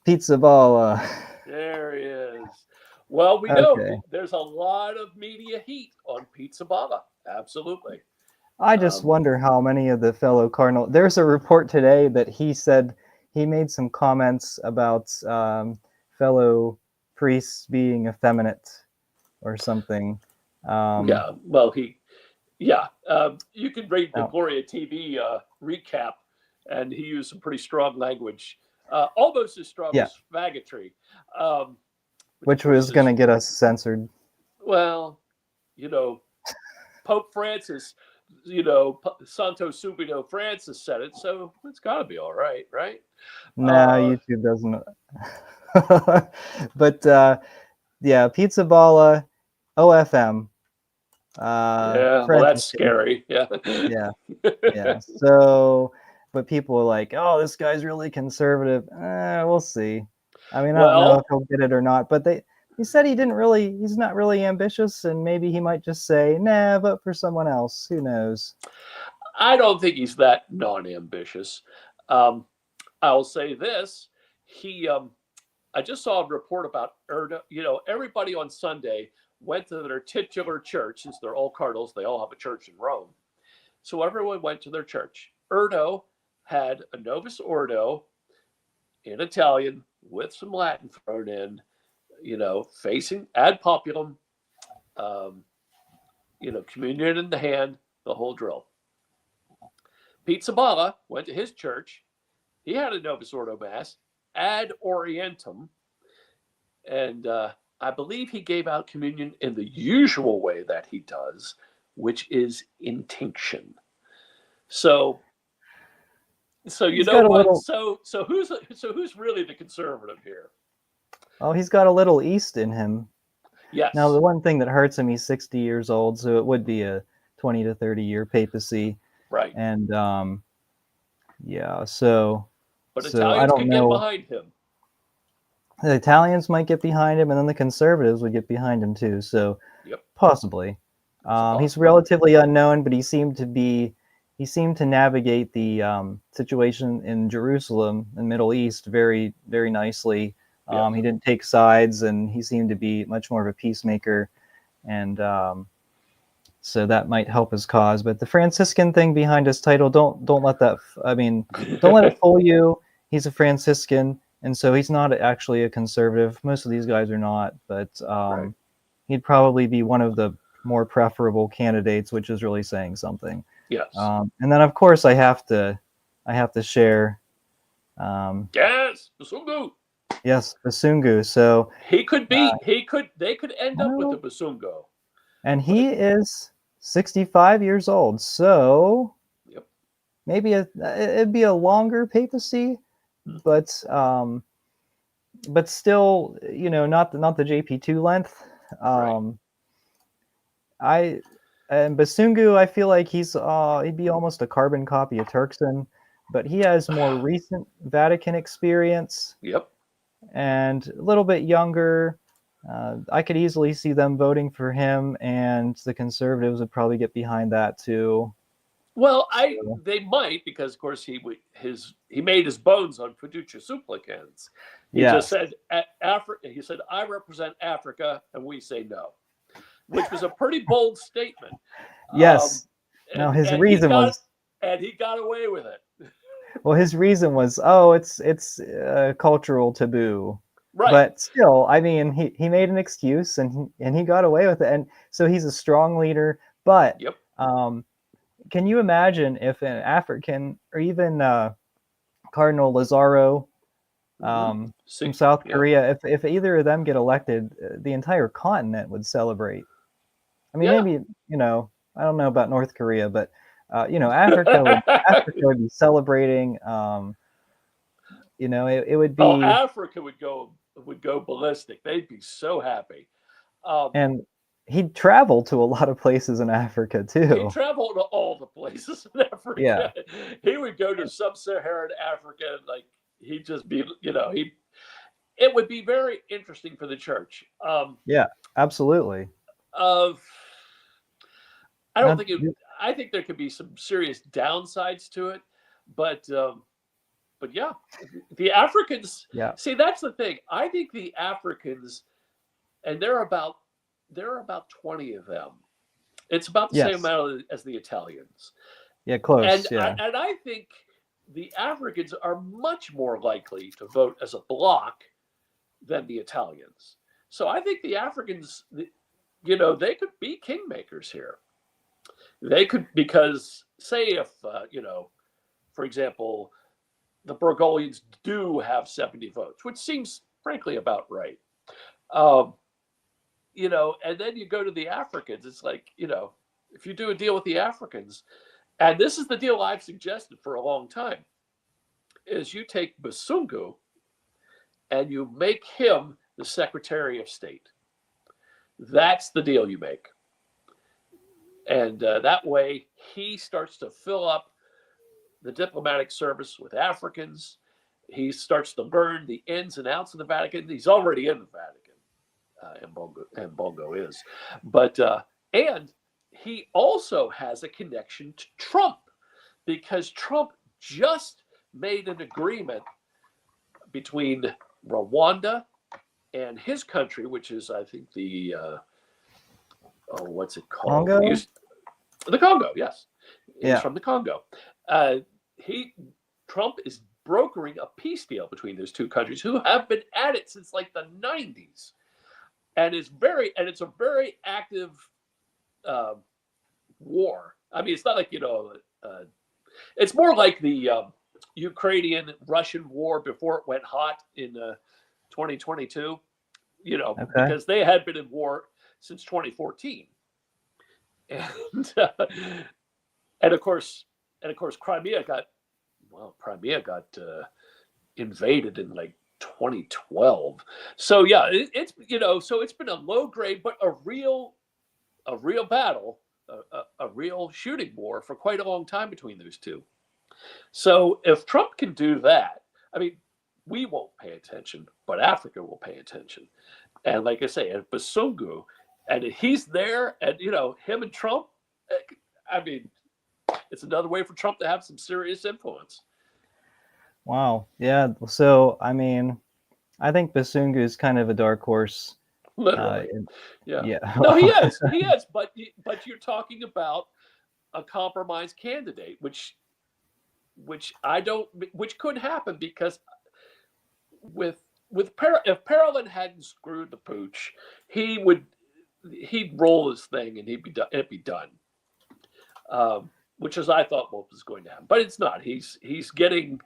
Pizza Balla. There he is. Well, we know there's a lot of media heat on Pizza Balla. Absolutely. I just wonder how many of the fellow Cardinal. There's a report today that he said he made some comments about fellow priests being effeminate or something. Yeah. Well, you can read the Gloria TV recap, and he used some pretty strong language, almost as strong as faggotry. Which was going to get us censored. Well, Pope Francis, Santo Subito Francis said it, so it's got to be all right, right? No, YouTube doesn't. But Pizza Balla, OFM. Well, that's scary. Yeah. Yeah. So, but people are like, "Oh, this guy's really conservative." We'll see. I mean, I don't know if he'll get it or not, but he said he's not really ambitious, and maybe he might just say, "Nah, vote for someone else." Who knows? I don't think he's that non-ambitious. I'll say this: I just saw a report about Erdo. Everybody on Sunday went to their titular church, since they're all cardinals. They all have a church in Rome, so everyone went to their church. Erdo had a Novus Ordo in Italian with some Latin thrown in, facing ad populum, communion in the hand, the whole drill. Pizza Balla went to his church. He had a Novus Ordo Mass, ad orientem, and I believe he gave out communion in the usual way that he does, which is intinction. So you know what? So who's really the conservative here? Oh, he's got a little East in him. Yes. Now, the one thing that hurts him, he's 60 years old, so it would be a 20 to 30 year papacy. Right. And so. But Italians can get behind him. The Italians might get behind him, and then the conservatives would get behind him too. So, possibly. He's relatively unknown, but he seemed to be he seemed to navigate the situation in Jerusalem and Middle East very, very nicely. Yes. He didn't take sides, and he seemed to be much more of a peacemaker, and so that might help his cause. But the Franciscan thing behind his title, don't let that. I mean, don't let it fool you. He's a Franciscan, and so he's not actually a conservative. Most of these guys are not, but Right. he'd probably be one of the more preferable candidates, which is really saying something. Yes. And then, of course, I have to share. Yes. Basungu. Yes, Basungu. So He could be. They could end up with a well, Basungu. and But he is 65 years old. So yep. maybe it'd be a longer papacy, but still, not the JP2 length. Right. I and Basungu, I feel like he'd be almost a carbon copy of Turkson, but he has more recent Vatican experience Yep. and a little bit younger. I could easily see them voting for him, and the conservatives would probably get behind that too. Well, So, they might, because of course he made his bones on fiducia supplicans. He just yes, said Africa. He said, "I represent Africa, and we say no," which was a pretty bold statement. Um, yes. Now his and he reason got was away with it. his reason was, oh, it's a cultural taboo. Right. But still, I mean, he made an excuse, and he got away with it, and so he's a strong leader. But Yep. can you imagine if an African, or even Cardinal Lazaro from South Yeah. Korea, if either of them get elected, the entire continent would celebrate. I mean, Yeah. maybe, I don't know about North Korea, but Africa would be celebrating. It would Oh, be, Africa would go ballistic. They'd be so happy. Um, and he'd travel to a lot of places in Africa he too. traveled to all the places in Yeah, Africa. He would go to sub-Saharan Africa, like he'd just be, he. It would be very interesting for the church. yeah, absolutely. Of, I don't Now, think it. I think there could be some serious downsides to it, but yeah, the Africans. yeah, See, that's the thing. I think the Africans, and there are about 20 of them. It's about the same yes, amount as the Italians. yeah, And close, I, yeah, and I think the Africans are much more likely to vote as a bloc than the Italians. So I think the Africans, they could be kingmakers here. They could, because say if, for example, the Burgolians do have 70 votes, which seems frankly about right. Um, and then you go to the Africans, it's like, if you do a deal with the Africans, and this is the deal I've suggested for a long time, is you take Basungu and you make him the Secretary of State. That's the deal you make. And that way he starts to fill up the diplomatic service with Africans. He starts to learn the ins and outs of the Vatican. He's already in the Vatican, and Bongo is. But, and he also has a connection to Trump, because Trump just made an agreement between Rwanda and his country, which is, I think, what's it called? Congo, The Congo, yes. He's yeah, from the Congo. Trump is brokering a peace deal between those two countries, who have been at it since like the 90s. And it's a very active war. I mean, it's not like, it's more like the Ukrainian-Russian war before it went hot in 2022, okay, because they had been in war since 2014. And and of course Crimea got invaded in like 2012. So yeah, it's been a low grade but a real battle, a real shooting war for quite a long time between those two. So if Trump can do that, I mean, we won't pay attention, but Africa will pay attention. And like I say, and Basungu, and he's there, and him and Trump, I mean, it's another way for Trump to have some serious influence. Wow. Yeah. So, I mean, I think Basungu is kind of a dark horse. Literally. Yeah. No, he is. He is. But you're talking about a compromise candidate, which could happen, because if Parolin hadn't screwed the pooch, he'd roll his thing and it'd be done. Which is, I thought, what was going to happen, but it's not. He's getting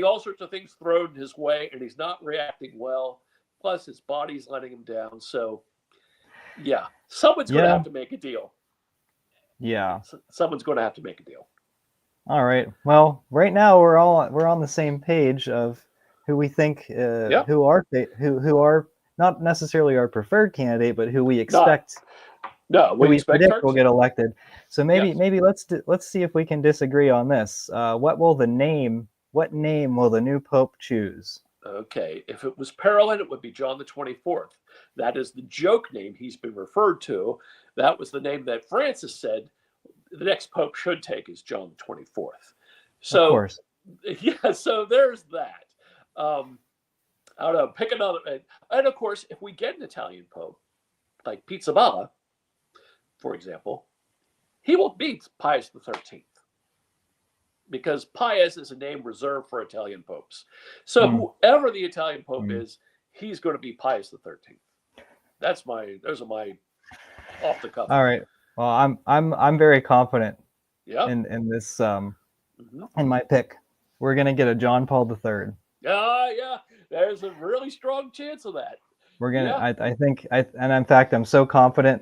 all sorts of things thrown his way, and he's not reacting well. Plus, his body's letting him down. So, yeah, someone's going to have to make a deal. Yeah, someone's going to have to make a deal. All right. Well, right now we're on the same page of who we think who are not necessarily our preferred candidate, but who we expect. We predict will get elected. So maybe let's see if we can disagree on this. What name will the new pope choose? Okay, if it was Parolin, it would be John the 24th. That is the joke name he's been referred to. That was the name that Francis said the next pope should take, is John the 24th. So, of course. Yeah, so there's that. I don't know, pick another. And of course, if we get an Italian pope, like Pizzaballa, for example, he will beat Pius XIII, because Pius is a name reserved for Italian popes. So whoever the Italian pope is, he's going to be Pius XIII. Those are my off the cuff. All right. Well, I'm very confident in this in my pick. We're gonna get a John Paul III. Yeah. There's a really strong chance of that. We're gonna. Yeah. I think. And in fact, I'm so confident.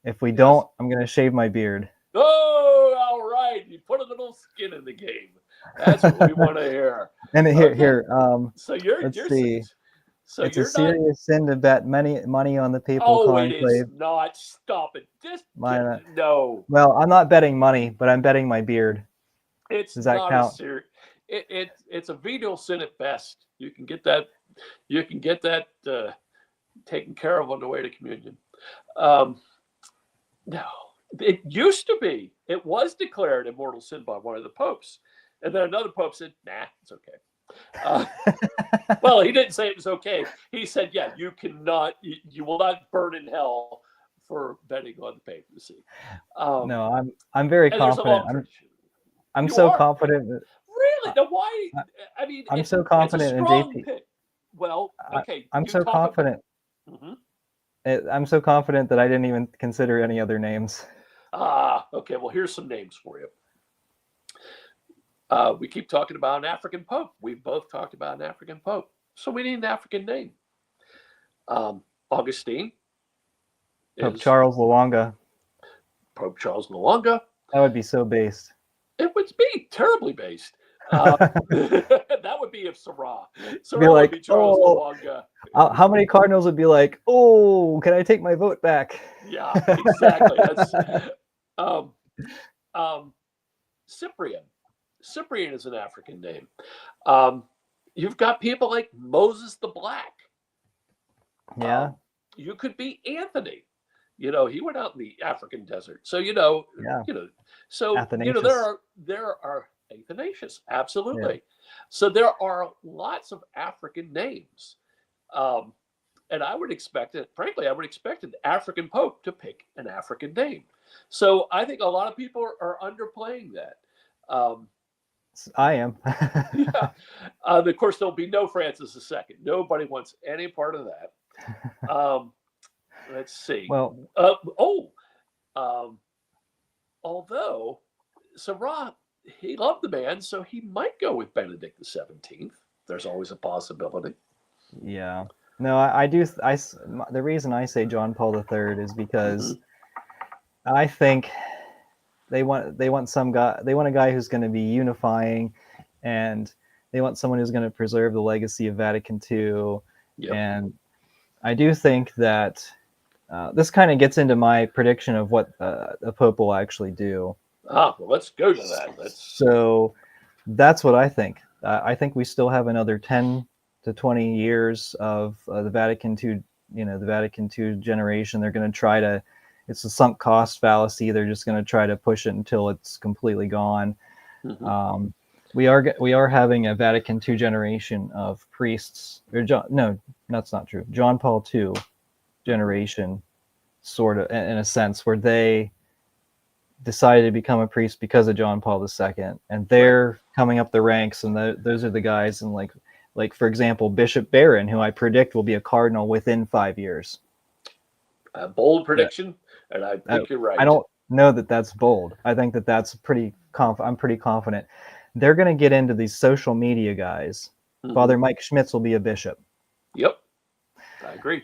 If we don't, I'm gonna shave my beard. Oh, all right. You put a little skin in the game. That's what we want to hear. And here. So let's see. So it's a serious sin to bet money on the papal conclave. It is not. Stop it. No. Well, I'm not betting money, but I'm betting my beard. Does that count? It's a venial sin at best. You can get that. Taken care of on the way to communion. No, it used to be. It was declared a mortal sin by one of the popes, and then another pope said, "Nah, it's okay." Well, he didn't say it was okay. He said, "Yeah, you cannot. You will not burn in hell for betting on the papacy." No, I'm very confident. I'm so confident. Really? Now, why? I mean, I'm so confident in JP. Pick. Well, okay. I'm so confident. I'm so confident that I didn't even consider any other names. Okay. Well, here's some names for you. We keep talking about an African pope. We've both talked about an African pope. So we need an African name. Augustine. Pope Charles Luanga. Pope Charles Luanga. That would be so based. It would be terribly based. That would be if Sarah would be Charles Luanga. How many cardinals would be like, "Oh, can I take my vote back?" Yeah, exactly. That's Cyprian. Cyprian is an African name. You've got people like Moses the Black. Yeah. You could be Anthony. He went out in the African desert. So So Athanasius. there are Athanasius, absolutely. Yeah. So there are lots of African names, and I would expect it. Frankly, I would expect an African pope to pick an African name. So I think a lot of people are underplaying that. I am. Yeah. Of course, there'll be no Francis II. Nobody wants any part of that. Let's see. Well, although Sarah, he loved the man, so he might go with Benedict XVII. There's always a possibility. Yeah. No, I do. The reason I say John Paul III is because I think they want some guy. They want a guy who's going to be unifying, and they want someone who's going to preserve the legacy of Vatican II. Yep. And I do think that this kind of gets into my prediction of what the Pope will actually do. Well, let's go to that. So that's what I think. I think we still have another 10 to 20 years of the Vatican II, the Vatican II generation. They're going to try to it's a sunk cost fallacy. They're just going to try to push it until it's completely gone. We are having a Vatican II generation of priests. No, that's not true. John Paul II generation, sort of, in a sense, where they decided to become a priest because of John Paul II, and they're coming up the ranks, and those are the guys, and like for example, Bishop Barron, who I predict will be a cardinal within 5 years. A bold prediction, and I think you're right. I don't know that that's bold. I think that that's I'm pretty confident. They're going to get into these social media guys. Father Mike Schmitz will be a bishop. Yep, I agree.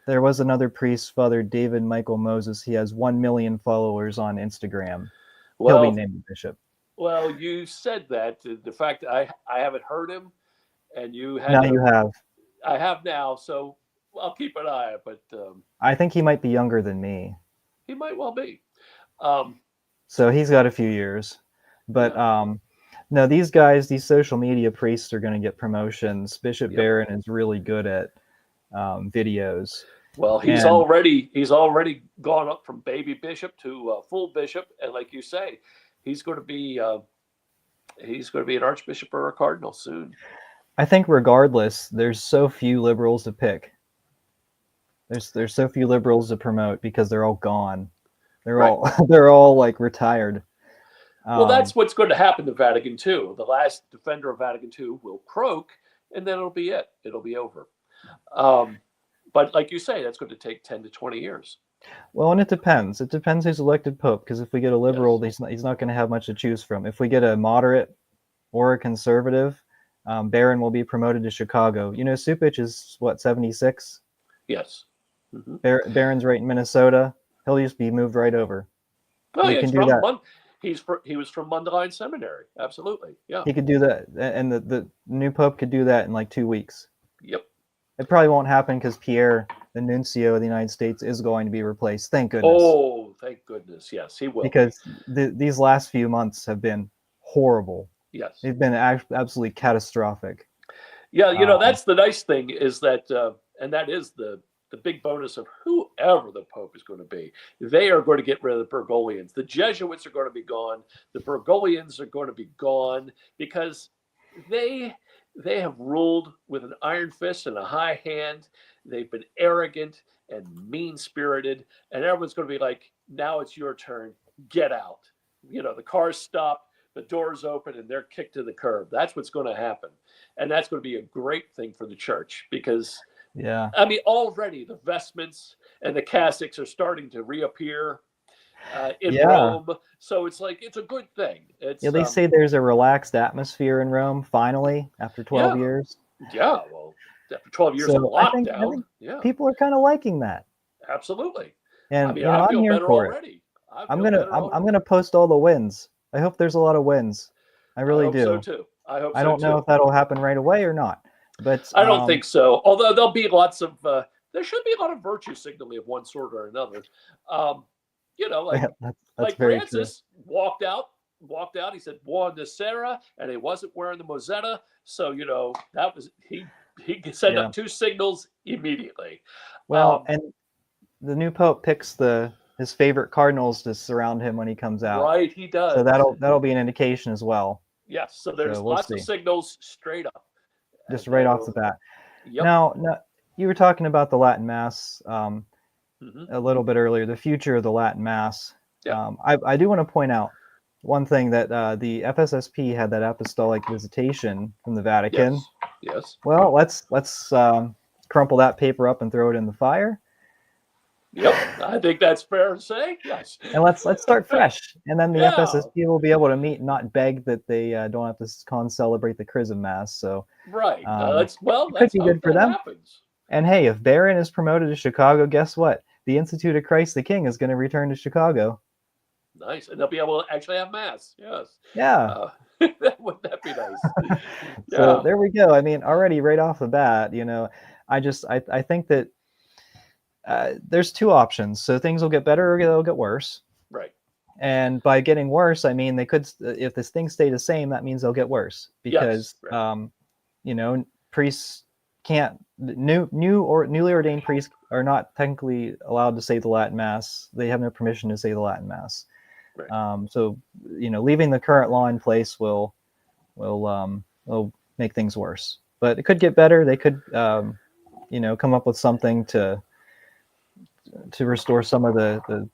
There was another priest, Father David Michael Moses. He has 1 million followers on Instagram. He'll be named bishop. Well, you said that. The fact that I haven't heard him, and you had. Now you have. I have now, so I'll keep an eye. But I think he might be younger than me. He might well be. So he's got a few years. But no, these guys, these social media priests are going to get promotions. Bishop Barron is really good at videos. Well, he's already gone up from baby bishop to full bishop, and like you say, he's going to be an archbishop or a cardinal soon. I think regardless, there's so few liberals to pick. There's so few liberals to promote because they're all gone. They're all like retired. Well, that's what's going to happen to Vatican II. The last defender of Vatican II will croak, and then it'll be it. It'll be over. But like you say, that's going to take 10 to 20 years. Well, and it depends. It depends who's elected pope, because if we get a liberal, he's not going to have much to choose from. If we get a moderate or a conservative, Barron will be promoted to Chicago. You know, Supich is, what, 76? Yes. Barron's right in Minnesota. He'll just be moved right over. Oh, he can do that. He was from Mundelein Seminary. Absolutely. Yeah. He could do that. And the new pope could do that in like 2 weeks. Yep. It probably won't happen because Pierre, the nuncio of the United States, is going to be replaced. Thank goodness. Oh, thank goodness. Yes, he will. Because these last few months have been horrible. Yes. They've been absolutely catastrophic. Yeah, you know, that's the nice thing is that, and that is the big bonus of whoever the Pope is going to be. They are going to get rid of the Bergoglians. The Jesuits are going to be gone. The Bergoglians are going to be gone because they have ruled with an iron fist and a high hand. They've been arrogant and mean-spirited, and everyone's going to be like, now it's your turn. Get out. You know, the cars stop, the doors open, and they're kicked to the curb. That's what's going to happen. And that's going to be a great thing for the church because, I mean, already the vestments and the cassocks are starting to reappear in Rome. So it's like, it's a good thing. They say there's a relaxed atmosphere in Rome, finally, after 12 years. Yeah, well, after 12 years of lockdown. I think people are kind of liking that. Absolutely. And I mean, I feel I'm here better for already. I'm gonna post all the wins. I hope there's a lot of wins. I really do. I hope so too. I don't know if that'll happen right away or not, but I don't think so. Although there'll be lots of, there should be a lot of virtue signaling of one sort or another. You know, like like Francis walked out. He said "Buona sera," and he wasn't wearing the mozzetta. So you know that was he could send up two signals immediately. Well, and the new pope picks his favorite cardinals to surround him when he comes out. Right, he does. So that'll be an indication as well. Yes, so there's lots of signals straight up. Just right off the bat. Yep. Now, you were talking about the Latin Mass a little bit earlier, the future of the Latin Mass. Yep. I do want to point out one thing that the FSSP had that apostolic visitation from the Vatican. Yes. Well, let's crumple that paper up and throw it in the fire. Yep, I think that's fair to say. Yes. And let's start fresh, and then the FSSP will be able to meet, and not beg that they don't have to celebrate the Chrism Mass. So right, that's could be good for them. Happens. And hey, if Barron is promoted to Chicago, guess what? The Institute of Christ the King is going to return to Chicago. Nice, and they'll be able to actually have Mass. Yes. Yeah. Wouldn't that be nice? So there we go. I mean, already right off the bat, you know, I think that. There's two options. So things will get better or they'll get worse. Right. And by getting worse, I mean, they could, if this thing stay the same, that means they'll get worse because, you know, priests can't, newly ordained priests are not technically allowed to say the Latin Mass. They have no permission to say the Latin Mass. Right. So leaving the current law in place will make things worse. But it could get better. They could come up with something to restore some of the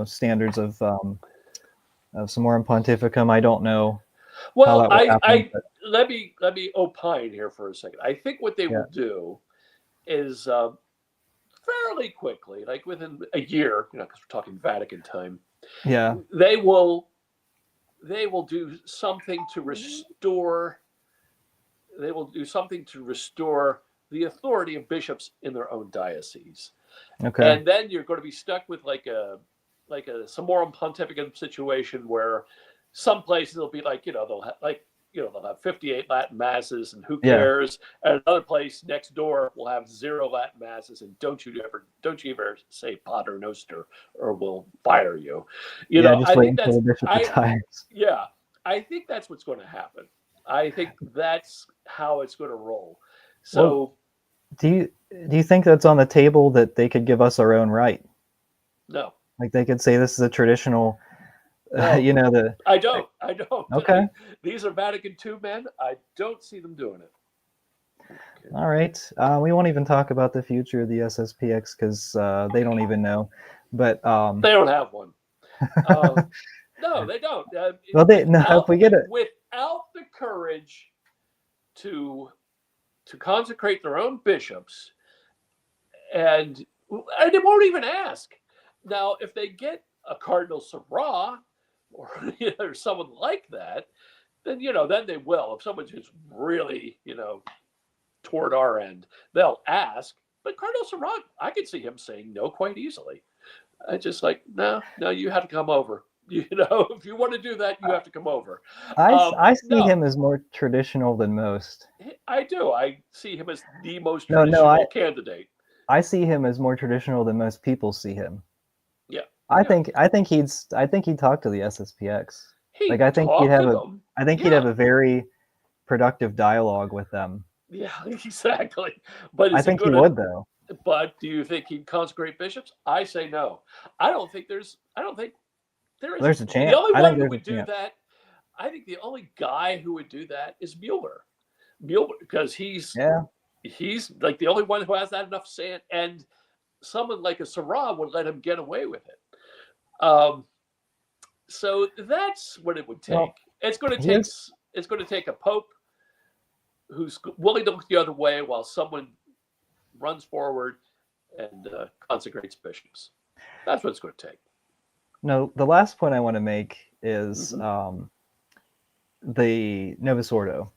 standards of Summorum Pontificum. I don't know how Well, that will happen. But let me opine here for a second. I think what they yeah, will do is fairly quickly, like within a year, because we're talking Vatican time, yeah, they will do something to restore. They will do something to restore the authority of bishops in their own diocese, okay, and then you're going to be stuck with like a Summorum Pontificum situation where some places will be like they'll have 58 Latin masses, and who yeah, cares? And another place next door will have 0 Latin masses, and don't you ever say Pater Noster, or we'll fire you. yeah. Just I wait think until that's the bishop I retires. yeah, I think that's what's going to happen. I think that's how it's going to roll. Well, So do you think that's on the table that they could give us our own right? no, Like they could say this is a traditional, no, the I don't. I don't. okay. These are Vatican II men. I don't see them doing it. Okay. All right. We won't even talk about the future of the SSPX because they don't even know. But They don't have one. No, they don't. well, if we get it, Without the courage to consecrate their own bishops, and they won't even ask. Now, if they get a Cardinal Sarah or or someone like that, then then they will. If someone's just really toward our end, they'll ask. But Cardinal Sarah, I could see him saying no quite easily. I just like, no, you have to come over. If you want to do that, you have to come over. I see No, him as more traditional than most. I do. I see him as the most No, traditional candidate. I see him as more traditional than most people see him. Yeah. I think he'd talk to the SSPX. Like He talked to them. I think he'd have a very productive dialogue with them. Yeah, exactly. But I is he think he going to? would though. But do you think he'd consecrate bishops? I say no. I don't think there is. There's a The chance. only I one think who there's a would do chance. that. I think the only guy who would do that is Mueller. Mueller, because he's like the only one who has that enough sand, and someone like a Sarah would let him get away with it. So that's what it would take. Well, It's going to take a pope who's willing to look the other way while someone runs forward and consecrates bishops. That's what it's going to take. No, the last point I want to make is the Novus Ordo.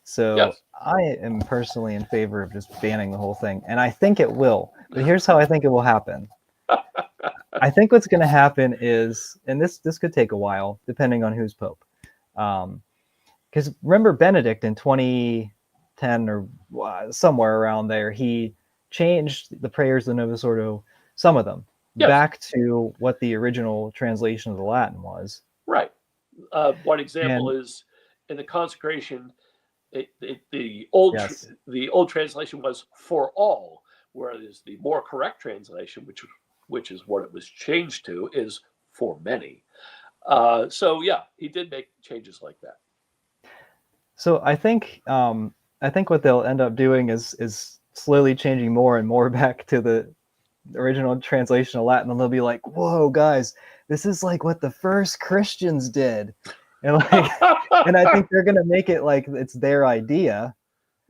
So Yes. I am personally in favor of just banning the whole thing, and I think it will. But here's how I think it will happen. I think what's going to happen is, and this could take a while, depending on who's pope. Because remember Benedict in 2010 or somewhere around there, he changed the prayers of the Novus Ordo, some of them, Yes. back to what the original translation of the Latin was. Right. One example is in the consecration, the old translation was for all, whereas the more correct translation, which is what it was changed to, is for many. So yeah, he did make changes like that. So I think what they'll end up doing is slowly changing more and more back to the original translation of Latin, and they'll be like, "Whoa, guys, this is like what the first Christians did," and and I think they're gonna make it like it's their idea,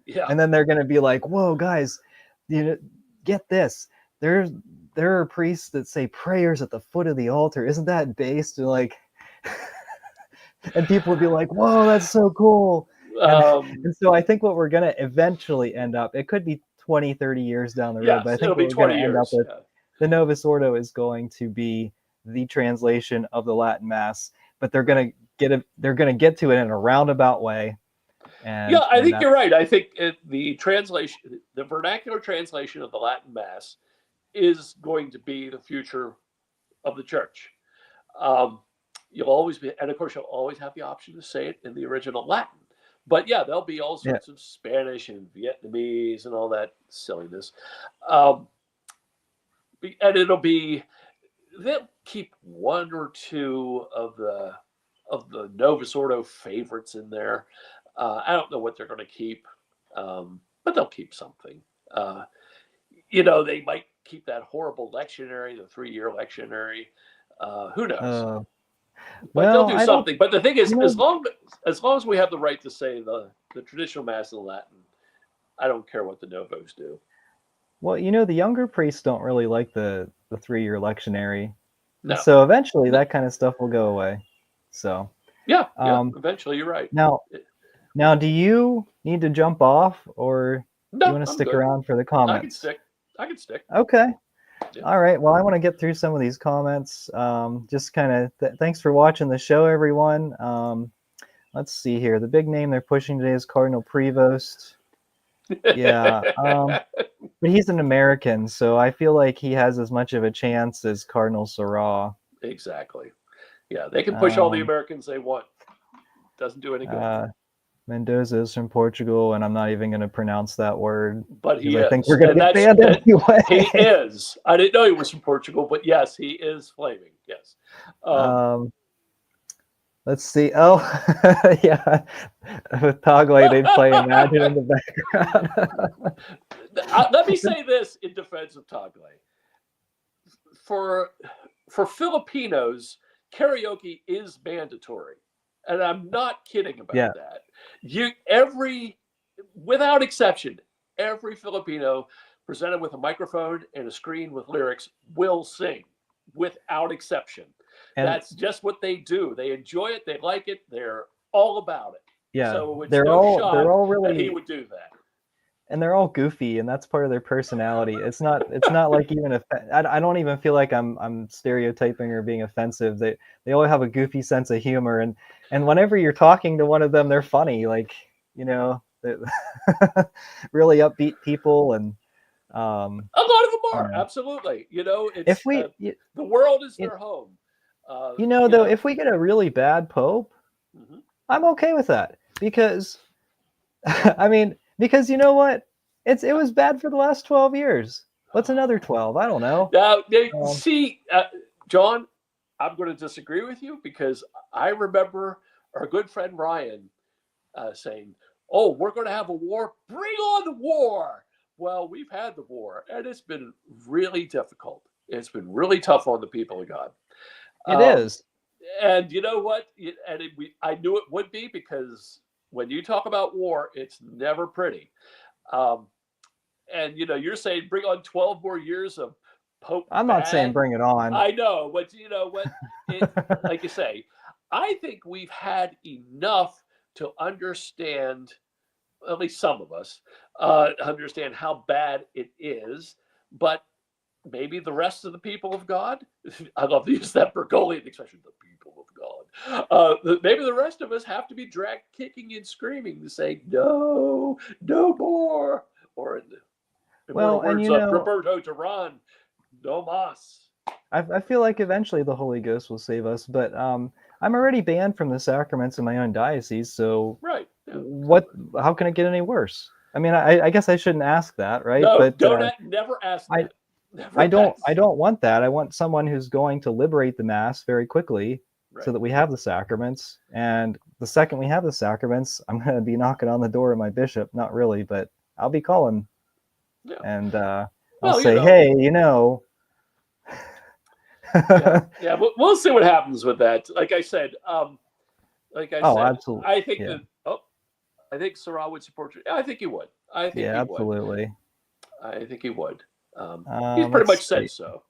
and then they're gonna be like, "Whoa, guys, get this, there are priests that say prayers at the foot of the altar. Isn't that based?" And people would be like, "Whoa, that's so cool." And so I think what we're going to eventually end up, it could be 20, 30 years down the road, but I think what we're going to end up with, the Novus Ordo is going to be the translation of the Latin Mass, but they're going to get to it in a roundabout way. I think you're right. I think the vernacular translation of the Latin Mass is going to be the future of the church. You'll always be, and of course, you'll always have the option to say it in the original Latin. But yeah, there'll be all sorts of Spanish and Vietnamese and all that silliness. and they'll keep one or two of the Novus Ordo favorites in there. I don't know what they're going to keep, but they'll keep something. They might keep that horrible lectionary, the 3-year lectionary. Who knows? But they'll Well, do I don't. something. But the thing is, You know, as long as we have the right to say the traditional Mass in Latin, I don't care what the Novos do. well, the younger priests don't really like the 3-year lectionary, No. so eventually that kind of stuff will go away. So Yeah. Eventually, you're right. Now, do you need to jump off, or do you No, want to I'm stick good. around for the comments? I can stick. Okay. Yeah. All right. Well, I want to get through some of these comments. Just kind of thanks for watching the show, everyone. Let's see here. The big name they're pushing today is Cardinal Prevost. Yeah. But he's an American, so I feel like he has as much of a chance as Cardinal Sarah. Exactly. Yeah, they can push all the Americans they want. Doesn't do any good. Mendoza is from Portugal, and I'm not even going to pronounce that word. But he I is. think we're going to get banned anyway. He is. I didn't know he was from Portugal, but yes, he is flaming. Yes. Let's see. Oh, yeah. With Tagle, they'd play Imagine in the background. Let me say this in defense of Tagle. For Filipinos, karaoke is mandatory. And I'm not kidding about that. Without exception, every Filipino presented with a microphone and a screen with lyrics will sing, without exception. And that's just what they do. They enjoy it. They like it. They're all about it. Yeah, so it's they're all really. That he would do that. And they're all goofy, and that's part of their personality. It's not like even I don't even feel like I'm stereotyping or being offensive. They all have a goofy sense of humor, and whenever you're talking to one of them, they're funny. Like, really upbeat people, and a lot of them are absolutely. It's the world is their home. Though, if we get a really bad pope, I'm okay with that, because because you know what? It was bad for the last 12 years. What's another 12? I don't know. Now, John, I'm going to disagree with you, because I remember our good friend Ryan saying, "Oh, we're going to have a war. Bring on the war." Well, we've had the war, and it's been really difficult. It's been really tough on the people of God. It is. And you know what? I knew it would be, because when you talk about war, it's never pretty. And you're saying bring on 12 more years of Pope. I'm not saying bring it on. I know, but you know what? Like you say, I think we've had enough to understand, at least some of us, understand how bad it is. But maybe the rest of the people of God, I love to use that Bergoglian expression, the people of God. Maybe the rest of us have to be dragged kicking and screaming to say, no more. Or in the words of Roberto Duran, no mas. I feel like eventually the Holy Ghost will save us, but I'm already banned from the sacraments in my own diocese, so right. Yeah. How can it get any worse? I mean, I guess I shouldn't ask that, right? No, but never ask that. I don't want that. I want someone who's going to liberate the Mass very quickly, so that we have the sacraments. And the second we have the sacraments, I'm going to be knocking on the door of my bishop. Not really, but I'll be calling. Yeah. And I'll say, hey, yeah, we'll see what happens with that. Like I said, absolutely. I think I think Sarah would support you. I think he would. I think he absolutely. would. I think he would. He's pretty much said so.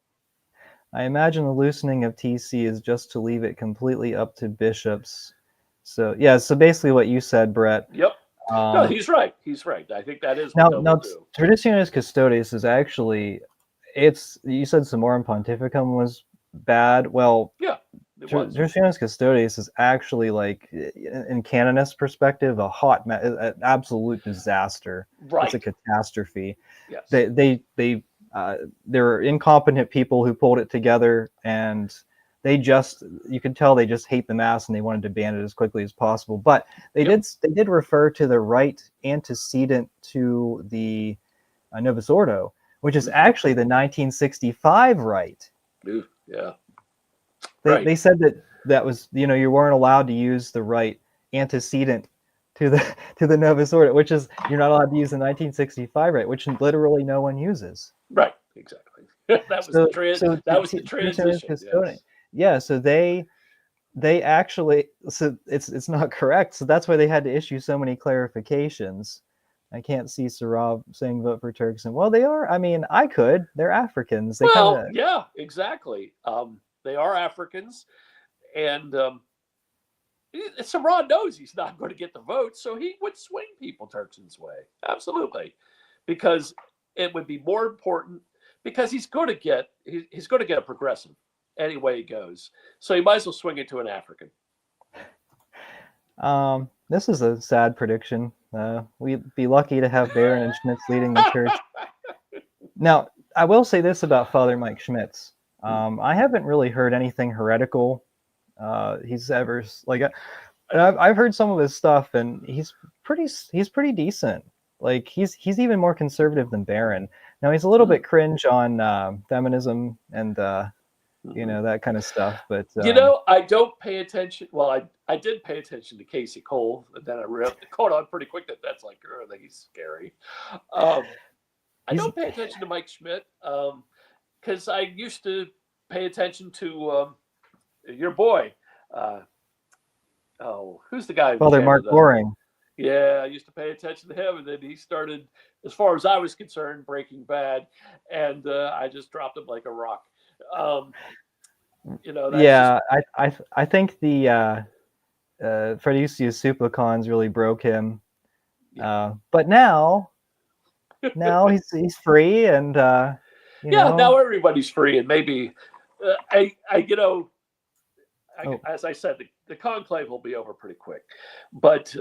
I imagine the loosening of TC is just to leave it completely up to bishops. So basically what you said, Brett. Yep. No, he's right. He's right. I think that is what they'll do. Traditionis Custodes is actually, you said Summorum Pontificum was bad. Well, yeah, Traditionis Custodes is actually, like, in canonist perspective, an absolute disaster. Right. It's a catastrophe. Yes. There were incompetent people who pulled it together, and you could tell they just hate the Mass and they wanted to ban it as quickly as possible. But they did refer to the right antecedent to the Novus Ordo, which is actually the 1965 rite. Ooh, yeah. They said that was, you weren't allowed to use the rite antecedent to the Novus Ordo, which is you're not allowed to use the 1965 rite, which literally no one uses. Right, exactly. That was the transition. Yes. Yeah, so they actually, so it's not correct. So that's why they had to issue so many clarifications. I can't see Sarab saying vote for Turks, and well, they are. I mean, I could. They're Africans. They Well, yeah, exactly. They are Africans, and Sarab knows he's not going to get the vote, so he would swing people Turkson's way. Absolutely, because it would be more important. Because he's going to get a progressive any way he goes, so he might as well swing it to an African. This is a sad prediction. We'd be lucky to have Barron and Schmitz leading the church. Now, I will say this about Father Mike Schmitz. I haven't really heard anything heretical. He's ever and I've heard some of his stuff, and he's pretty decent. Like he's even more conservative than Barron. Now he's a little bit cringe on feminism and that kind of stuff. But I don't pay attention. Well, I did pay attention to Casey Cole, and then I caught on pretty quick that that's like, oh, he's scary. I don't pay attention to Mike Schmidt because I used to pay attention to your boy. Who's the guy? Father Mark Goring. Yeah, I used to pay attention to him, and then he started, as far as I was concerned, Breaking Bad, and I just dropped him like a rock. Yeah, I think the Frediusius Supplicans really broke him, but now he's free, and now everybody's free, and maybe as I said, the conclave will be over pretty quick, but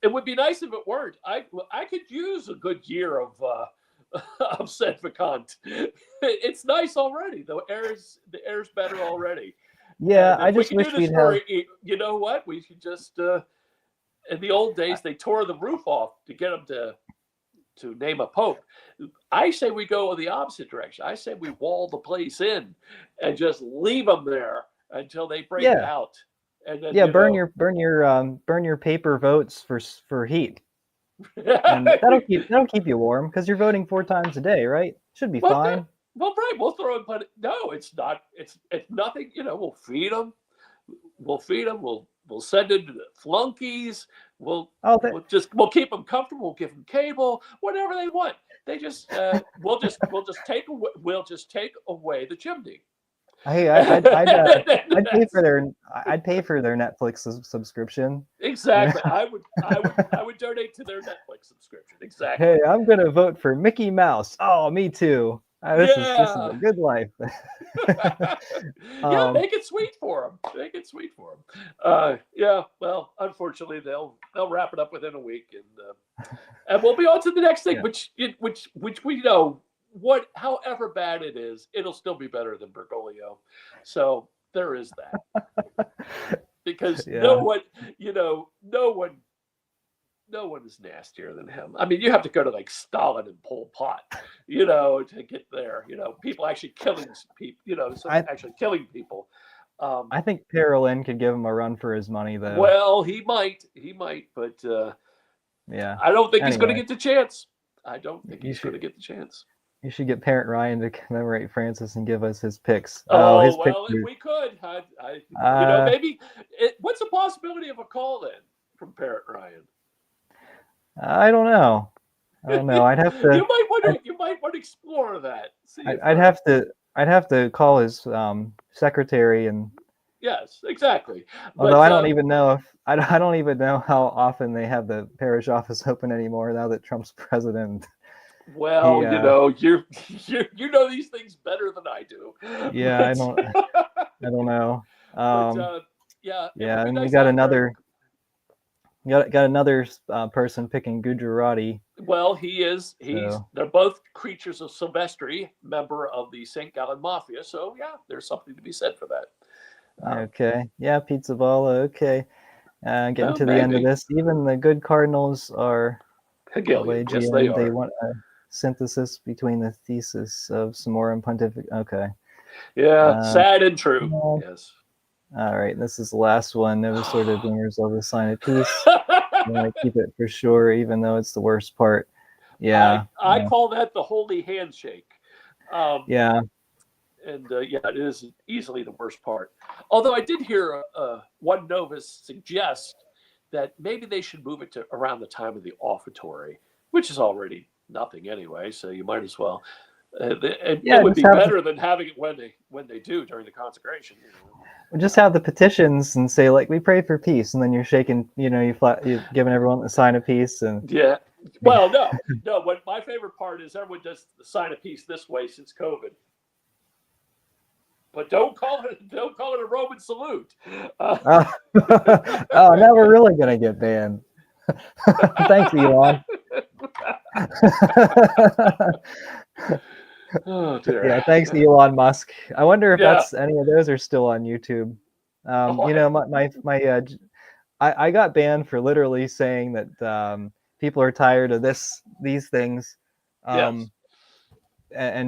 it would be nice if it weren't. I could use a good year of Sedvacant. It's nice already. The air's better already. Yeah, I just wish we'd have. You know what? We should just. In the old days, they tore the roof off to get them to name a pope. I say we go in the opposite direction. I say we wall the place in and just leave them there until they break out. And then, burn your paper votes for heat. And that'll keep you warm because you're voting 4 times a day, right? Should be fine. Right. We'll throw it, but no, it's not. It's nothing. We'll feed them. We'll send them to the flunkies. We'll keep them comfortable. We'll give them cable, whatever they want. They just we'll just take away the chimney. Hey, I'd pay for their Netflix subscription. Exactly. I would donate to their Netflix subscription. Exactly. Hey, I'm gonna vote for Mickey Mouse. Oh, me too. This is a good life. Make it sweet for them. Well, unfortunately, they'll wrap it up within a week, and we'll be on to the next thing, which we know. However bad it is, it'll still be better than Bergoglio. So there is that. Because no one is nastier than him. I mean, you have to go to like Stalin and Pol Pot, to get there. People actually killing people. Actually killing people. I think Parolin could give him a run for his money, though. Well, he might, but I don't think he's going to get the chance. I don't think he's going to get the chance. You should get Parent Ryan to commemorate Francis and give us his picks. If we could, maybe. What's the possibility of a call-in from Parent Ryan? I don't know. I'd have to. You might want to explore that. I'd have to call his secretary and. Yes, exactly. Although I don't even know how often they have the parish office open anymore now that Trump's president. Well, you know these things better than I do. Yeah, I don't know. And nice we got another. Got another person picking Gujarati. Well, they're both creatures of Silvestri, member of the St. Gallen Mafia. So there's something to be said for that. Okay. Yeah, Pizza Balla. Okay. Getting to the end of this. Even the good Cardinals are Hegelian. Yes, they are. synthesis between the thesis of Summorum Pontific. Okay. Yeah, sad and true. well, Yes. All right, this is the last one. Never sort of bringers of the sign of peace. I want to keep it for sure, even though it's the worst part. Yeah. I call that the holy handshake. Yeah. And yeah, it is easily the worst part. Although I did hear one novice suggest that maybe they should move it to around the time of the offertory, which is already nothing anyway. So you might as well. It would be better than having it when they do during the consecration. You know? We'll just have the petitions and say, like, we pray for peace, and then you're shaking, you're giving everyone the sign of peace. And yeah. Well, no. What my favorite part is everyone does the sign of peace this way since COVID. But don't call it a Roman salute. Oh, now we're really gonna get banned. Thanks, Elon. Oh dear. Yeah, thanks, Elon Musk. I wonder if that's any of those are still on YouTube. I got banned for literally saying that people are tired of these things, and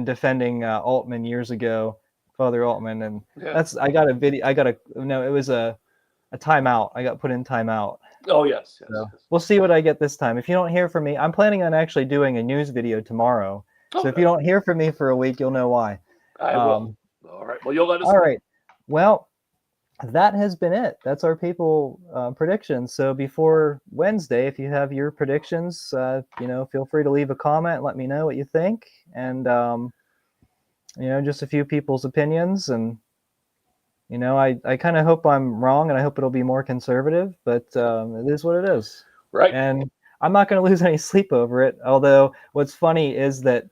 defending Altman years ago, Father Altman, and I got a video. It was a timeout. I got put in timeout. Oh yes. So we'll see what I get this time. If you don't hear from me, I'm planning on actually doing a news video tomorrow. So if you don't hear from me for a week, you'll know why. I will. All right. Well, you'll let us know. All right. Well, that has been it. That's our papal predictions. So before Wednesday, if you have your predictions, feel free to leave a comment. Let me know what you think. And, just a few people's opinions. And, I kind of hope I'm wrong, and I hope it'll be more conservative. But it is what it is. Right. And I'm not going to lose any sleep over it. Although what's funny is that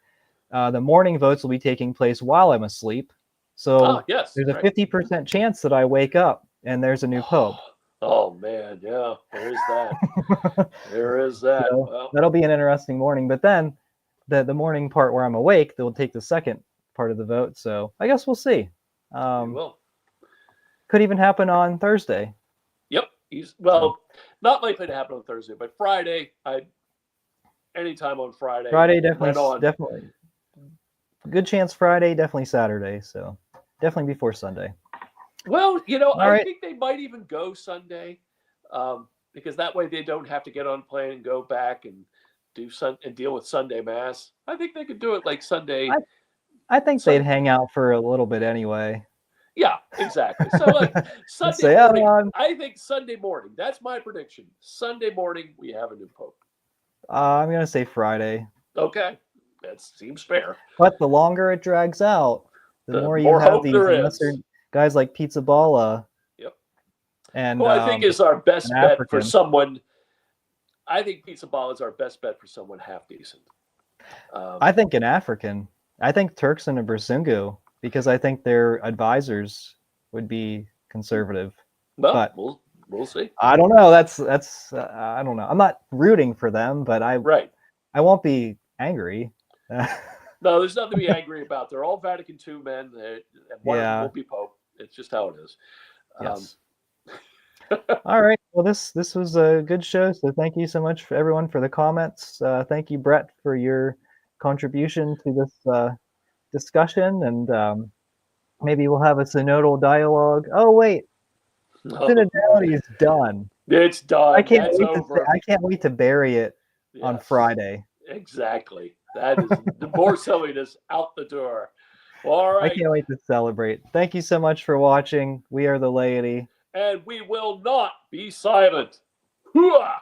the morning votes will be taking place while I'm asleep. So there's a 50% chance that I wake up and there's a new pope. Oh man, yeah, there is that. There is that. So well, that'll be an interesting morning. But then the morning part where I'm awake, they'll take the second part of the vote. So I guess we'll see. will. Could even happen on Thursday. Yep. Not likely to happen on Thursday, but Friday. Anytime on Friday. Friday definitely. Good chance Friday, definitely Saturday. So definitely before Sunday. Well, I think they might even go Sunday, because that way they don't have to get on a plane and go back and deal with Sunday Mass. I think they could do it like Sunday. I think they'd hang out for a little bit anyway. Yeah, exactly. So like Sunday morning, I think Sunday morning. That's my prediction. Sunday morning, we have a new pope. I'm gonna say Friday. Okay, that seems fair. But the longer it drags out, the more you have these lesser guys like Pizza Balla. Yep. And I think is our best bet for someone. I think Pizza Balla is our best bet for someone half decent. I think an African. I think Turks and a Bersungu, because I think their advisors would be conservative. Well, but we'll see. I don't know. That's I don't know. I'm not rooting for them, but I won't be angry. No, there's nothing to be angry about. They're all Vatican II men, and one of them will be Pope. It's just how it is. Yes. All right. Well, this was a good show. So thank you so much for everyone for the comments. Thank you, Brett, for your contribution to this discussion, and maybe we'll have a synodal dialogue. Oh wait, synodality is done. It's done. I can't wait to bury it on Friday. Exactly. That is the more silliness out the door. All right. I can't wait to celebrate. Thank you so much for watching. We are the laity. And we will not be silent. Hooah!